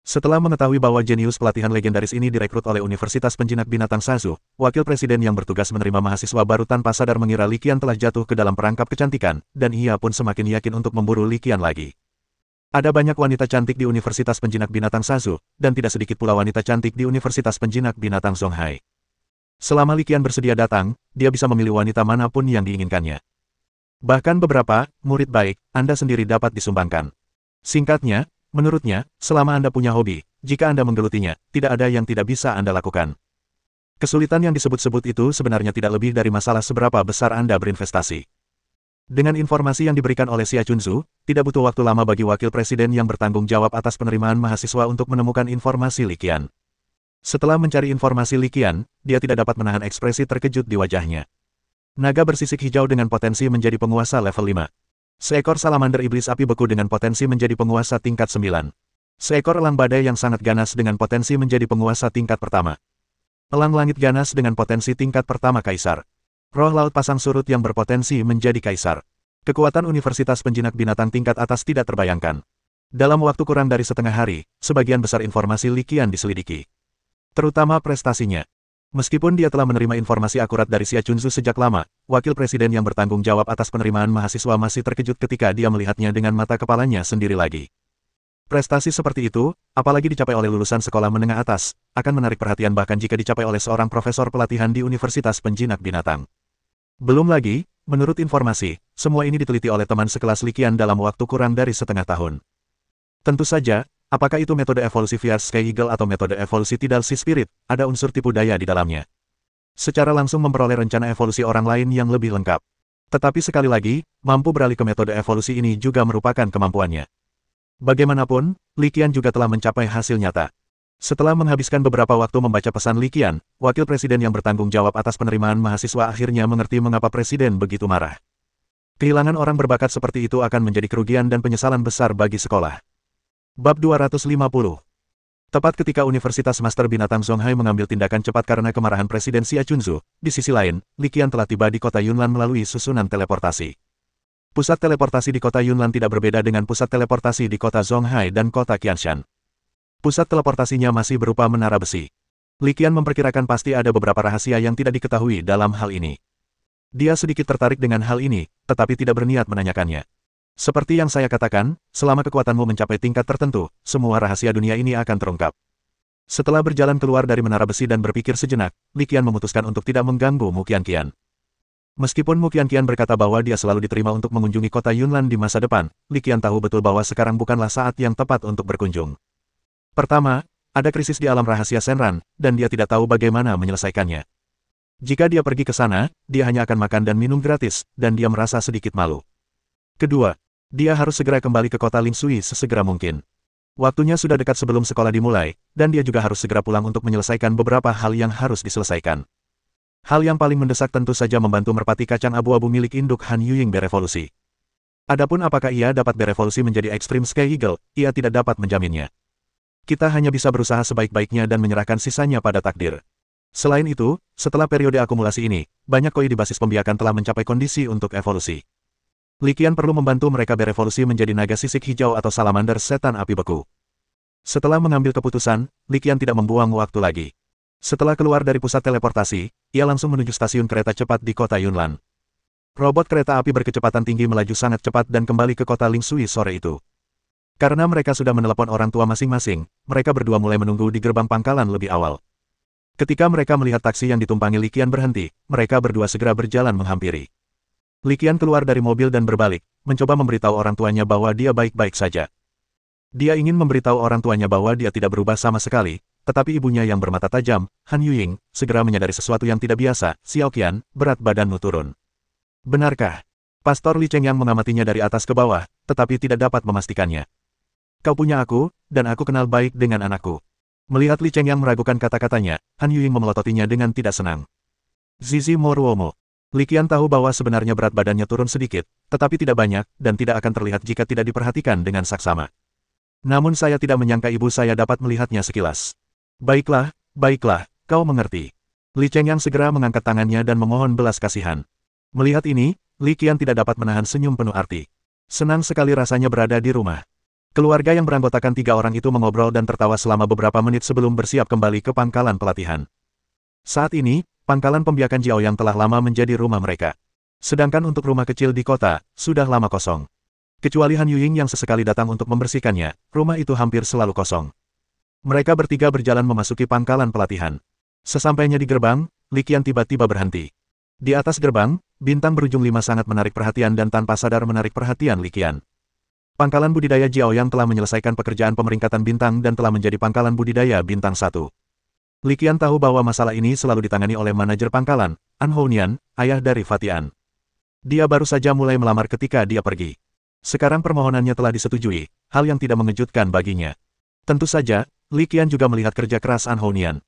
Setelah mengetahui bahwa jenius pelatihan legendaris ini direkrut oleh Universitas Penjinak Binatang Sasu, wakil presiden yang bertugas menerima mahasiswa baru tanpa sadar mengira Li Qian telah jatuh ke dalam perangkap kecantikan, dan ia pun semakin yakin untuk memburu Li Qian lagi. Ada banyak wanita cantik di Universitas Penjinak Binatang Sasu, dan tidak sedikit pula wanita cantik di Universitas Penjinak Binatang Zonghai. Selama Li Qian bersedia datang, dia bisa memilih wanita manapun yang diinginkannya. Bahkan beberapa murid baik, Anda sendiri dapat disumbangkan. Singkatnya, menurutnya, selama Anda punya hobi, jika Anda menggelutinya, tidak ada yang tidak bisa Anda lakukan. Kesulitan yang disebut-sebut itu sebenarnya tidak lebih dari masalah seberapa besar Anda berinvestasi. Dengan informasi yang diberikan oleh Xia Chunzu, tidak butuh waktu lama bagi wakil presiden yang bertanggung jawab atas penerimaan mahasiswa untuk menemukan informasi Li Qian. Setelah mencari informasi Li Qian, dia tidak dapat menahan ekspresi terkejut di wajahnya. Naga bersisik hijau dengan potensi menjadi penguasa level 5. Seekor salamander iblis api beku dengan potensi menjadi penguasa tingkat 9. Seekor elang badai yang sangat ganas dengan potensi menjadi penguasa tingkat pertama. Elang langit ganas dengan potensi tingkat pertama kaisar. Roh laut pasang surut yang berpotensi menjadi kaisar. Kekuatan Universitas Penjinak Binatang tingkat atas tidak terbayangkan. Dalam waktu kurang dari setengah hari, sebagian besar informasi Li Qian diselidiki. Terutama prestasinya. Meskipun dia telah menerima informasi akurat dari Xia Chunzu sejak lama, wakil presiden yang bertanggung jawab atas penerimaan mahasiswa masih terkejut ketika dia melihatnya dengan mata kepalanya sendiri lagi. Prestasi seperti itu, apalagi dicapai oleh lulusan sekolah menengah atas, akan menarik perhatian bahkan jika dicapai oleh seorang profesor pelatihan di Universitas Penjinak Binatang. Belum lagi, menurut informasi, semua ini diteliti oleh teman sekelas Li Qian dalam waktu kurang dari setengah tahun. Tentu saja, apakah itu metode evolusi Fierce Sky Eagle atau metode evolusi Tidal Sea Spirit, ada unsur tipu daya di dalamnya. Secara langsung memperoleh rencana evolusi orang lain yang lebih lengkap. Tetapi sekali lagi, mampu beralih ke metode evolusi ini juga merupakan kemampuannya. Bagaimanapun, Li Qian juga telah mencapai hasil nyata. Setelah menghabiskan beberapa waktu membaca pesan Li Qian, wakil presiden yang bertanggung jawab atas penerimaan mahasiswa akhirnya mengerti mengapa presiden begitu marah. Kehilangan orang berbakat seperti itu akan menjadi kerugian dan penyesalan besar bagi sekolah. Bab 250. Tepat ketika Universitas Master Binatang Zonghai mengambil tindakan cepat karena kemarahan Presiden Xia Chunzu, di sisi lain, Li Qian telah tiba di kota Yunlan melalui susunan teleportasi. Pusat teleportasi di kota Yunlan tidak berbeda dengan pusat teleportasi di kota Zonghai dan kota Qianshan. Pusat teleportasinya masih berupa menara besi. Li Qian memperkirakan pasti ada beberapa rahasia yang tidak diketahui dalam hal ini. Dia sedikit tertarik dengan hal ini, tetapi tidak berniat menanyakannya. Seperti yang saya katakan, selama kekuatanmu mencapai tingkat tertentu, semua rahasia dunia ini akan terungkap. Setelah berjalan keluar dari menara besi dan berpikir sejenak, Li Qian memutuskan untuk tidak mengganggu Mu Qianqian. Meskipun Mu Qianqian berkata bahwa dia selalu diterima untuk mengunjungi kota Yunlan di masa depan, Li Qian tahu betul bahwa sekarang bukanlah saat yang tepat untuk berkunjung. Pertama, ada krisis di alam rahasia Shenran, dan dia tidak tahu bagaimana menyelesaikannya. Jika dia pergi ke sana, dia hanya akan makan dan minum gratis, dan dia merasa sedikit malu. Kedua, dia harus segera kembali ke kota Lingshui sesegera mungkin. Waktunya sudah dekat sebelum sekolah dimulai, dan dia juga harus segera pulang untuk menyelesaikan beberapa hal yang harus diselesaikan. Hal yang paling mendesak tentu saja membantu merpati kacang abu-abu milik induk Han Yuying berevolusi. Adapun apakah ia dapat berevolusi menjadi Extreme Sky Eagle, ia tidak dapat menjaminnya. Kita hanya bisa berusaha sebaik-baiknya dan menyerahkan sisanya pada takdir. Selain itu, setelah periode akumulasi ini, banyak koi di basis pembiakan telah mencapai kondisi untuk evolusi. Li Qian perlu membantu mereka berevolusi menjadi naga sisik hijau atau salamander setan api beku. Setelah mengambil keputusan, Li Qian tidak membuang waktu lagi. Setelah keluar dari pusat teleportasi, ia langsung menuju stasiun kereta cepat di kota Yunlan. Robot kereta api berkecepatan tinggi melaju sangat cepat dan kembali ke kota Lingsui sore itu. Karena mereka sudah menelepon orang tua masing-masing, mereka berdua mulai menunggu di gerbang pangkalan lebih awal. Ketika mereka melihat taksi yang ditumpangi Li Qian berhenti, mereka berdua segera berjalan menghampiri. Li Qian keluar dari mobil dan berbalik, mencoba memberitahu orang tuanya bahwa dia baik-baik saja. Dia ingin memberitahu orang tuanya bahwa dia tidak berubah sama sekali, tetapi ibunya yang bermata tajam, Han Yuying, segera menyadari sesuatu yang tidak biasa. Xiao Qian, berat badanmu turun. Benarkah? Pastor Li Cheng yang mengamatinya dari atas ke bawah, tetapi tidak dapat memastikannya. Kau punya aku, dan aku kenal baik dengan anakku. Melihat Li Cheng yang meragukan kata-katanya, Han Yuying memelototinya dengan tidak senang. Zizi Moruomo. Li Qian tahu bahwa sebenarnya berat badannya turun sedikit, tetapi tidak banyak, dan tidak akan terlihat jika tidak diperhatikan dengan saksama. Namun saya tidak menyangka ibu saya dapat melihatnya sekilas. Baiklah, kau mengerti. Li Cheng yang segera mengangkat tangannya dan memohon belas kasihan. Melihat ini, Li Qian tidak dapat menahan senyum penuh arti. Senang sekali rasanya berada di rumah. Keluarga yang beranggotakan 3 orang itu mengobrol dan tertawa selama beberapa menit sebelum bersiap kembali ke pangkalan pelatihan. Saat ini, pangkalan pembiakan Jiaoyang telah lama menjadi rumah mereka. Sedangkan untuk rumah kecil di kota, sudah lama kosong. Kecuali Han Yuying yang sesekali datang untuk membersihkannya, rumah itu hampir selalu kosong. Mereka bertiga berjalan memasuki pangkalan pelatihan. Sesampainya di gerbang, Li Qian tiba-tiba berhenti. Di atas gerbang, bintang berujung 5 sangat menarik perhatian dan tanpa sadar menarik perhatian Li Qian. Pangkalan budidaya Jiaoyang telah menyelesaikan pekerjaan pemeringkatan bintang dan telah menjadi pangkalan budidaya bintang 1. Li Qian tahu bahwa masalah ini selalu ditangani oleh manajer pangkalan, An Hounian, ayah dari Fatian. Dia baru saja mulai melamar ketika dia pergi. Sekarang permohonannya telah disetujui, hal yang tidak mengejutkan baginya. Tentu saja, Li Qian juga melihat kerja keras An Hounian.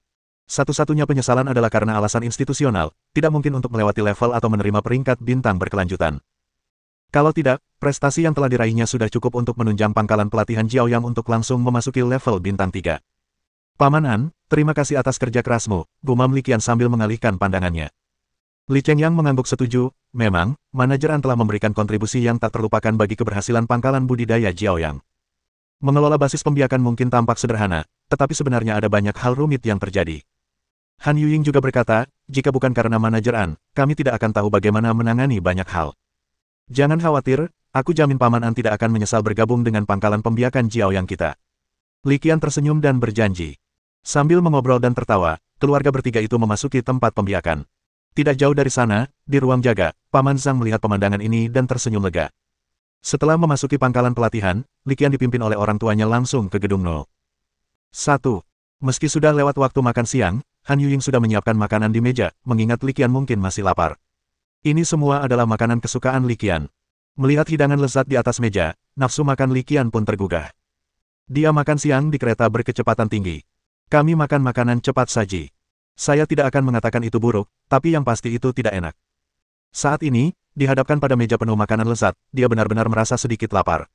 Satu-satunya penyesalan adalah karena alasan institusional, tidak mungkin untuk melewati level atau menerima peringkat bintang berkelanjutan. Kalau tidak, prestasi yang telah diraihnya sudah cukup untuk menunjang pangkalan pelatihan Jiaoyang untuk langsung memasuki level bintang 3. Paman An, terima kasih atas kerja kerasmu, gumam Li Qian sambil mengalihkan pandangannya. Li Chengyang mengangguk setuju, memang, manajer An telah memberikan kontribusi yang tak terlupakan bagi keberhasilan pangkalan budidaya Jiaoyang. Mengelola basis pembiakan mungkin tampak sederhana, tetapi sebenarnya ada banyak hal rumit yang terjadi. Han Yuying juga berkata, jika bukan karena manajer An, kami tidak akan tahu bagaimana menangani banyak hal. Jangan khawatir, aku jamin Paman An tidak akan menyesal bergabung dengan pangkalan pembiakan Jiaoyang kita. Li Qian tersenyum dan berjanji. Sambil mengobrol dan tertawa, keluarga bertiga itu memasuki tempat pembiakan. Tidak jauh dari sana, di ruang jaga, Paman Zhang melihat pemandangan ini dan tersenyum lega. Setelah memasuki pangkalan pelatihan, Li Qian dipimpin oleh orang tuanya langsung ke gedung 0. 1. Meski sudah lewat waktu makan siang, Han Yuying sudah menyiapkan makanan di meja, mengingat Li Qian mungkin masih lapar. Ini semua adalah makanan kesukaan Li Qian. Melihat hidangan lezat di atas meja, nafsu makan Li Qian pun tergugah. Dia makan siang di kereta berkecepatan tinggi. Kami makan makanan cepat saji. Saya tidak akan mengatakan itu buruk, tapi yang pasti itu tidak enak. Saat ini, dihadapkan pada meja penuh makanan lezat, dia benar-benar merasa sedikit lapar.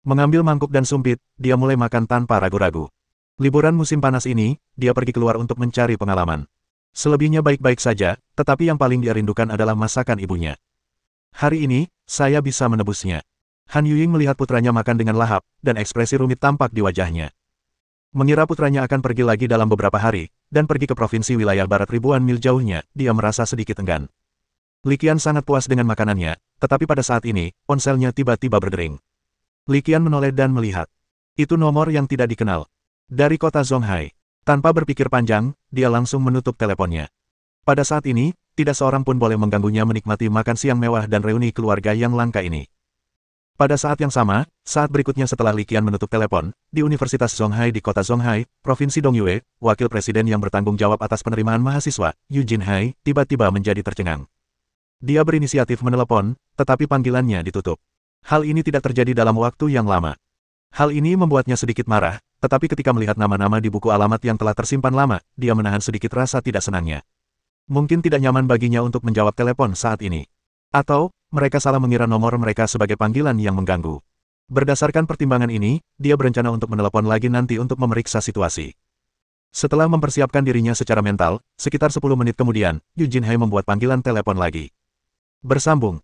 Mengambil mangkuk dan sumpit, dia mulai makan tanpa ragu-ragu. Liburan musim panas ini, dia pergi keluar untuk mencari pengalaman. Selebihnya baik-baik saja, tetapi yang paling dia rindukan adalah masakan ibunya. Hari ini, saya bisa menebusnya. Han Yuying melihat putranya makan dengan lahap, dan ekspresi rumit tampak di wajahnya. Mengira putranya akan pergi lagi dalam beberapa hari, dan pergi ke provinsi wilayah barat ribuan mil jauhnya, dia merasa sedikit enggan. Li Qian sangat puas dengan makanannya, tetapi pada saat ini, ponselnya tiba-tiba berdering. Li Qian menoleh dan melihat. Itu nomor yang tidak dikenal. Dari kota Zonghai. Tanpa berpikir panjang, dia langsung menutup teleponnya. Pada saat ini, tidak seorang pun boleh mengganggunya menikmati makan siang mewah dan reuni keluarga yang langka ini. Pada saat yang sama, saat berikutnya setelah Li Qian menutup telepon, di Universitas Zonghai di kota Zonghai, Provinsi Dongyue, wakil presiden yang bertanggung jawab atas penerimaan mahasiswa, Yu Jinhai, tiba-tiba menjadi tercengang. Dia berinisiatif menelepon, tetapi panggilannya ditutup. Hal ini tidak terjadi dalam waktu yang lama. Hal ini membuatnya sedikit marah, tetapi ketika melihat nama-nama di buku alamat yang telah tersimpan lama, dia menahan sedikit rasa tidak senangnya. Mungkin tidak nyaman baginya untuk menjawab telepon saat ini. Atau, mereka salah mengira nomor mereka sebagai panggilan yang mengganggu. Berdasarkan pertimbangan ini, dia berencana untuk menelepon lagi nanti untuk memeriksa situasi. Setelah mempersiapkan dirinya secara mental, sekitar 10 menit kemudian, Yu Jinhai membuat panggilan telepon lagi. Bersambung.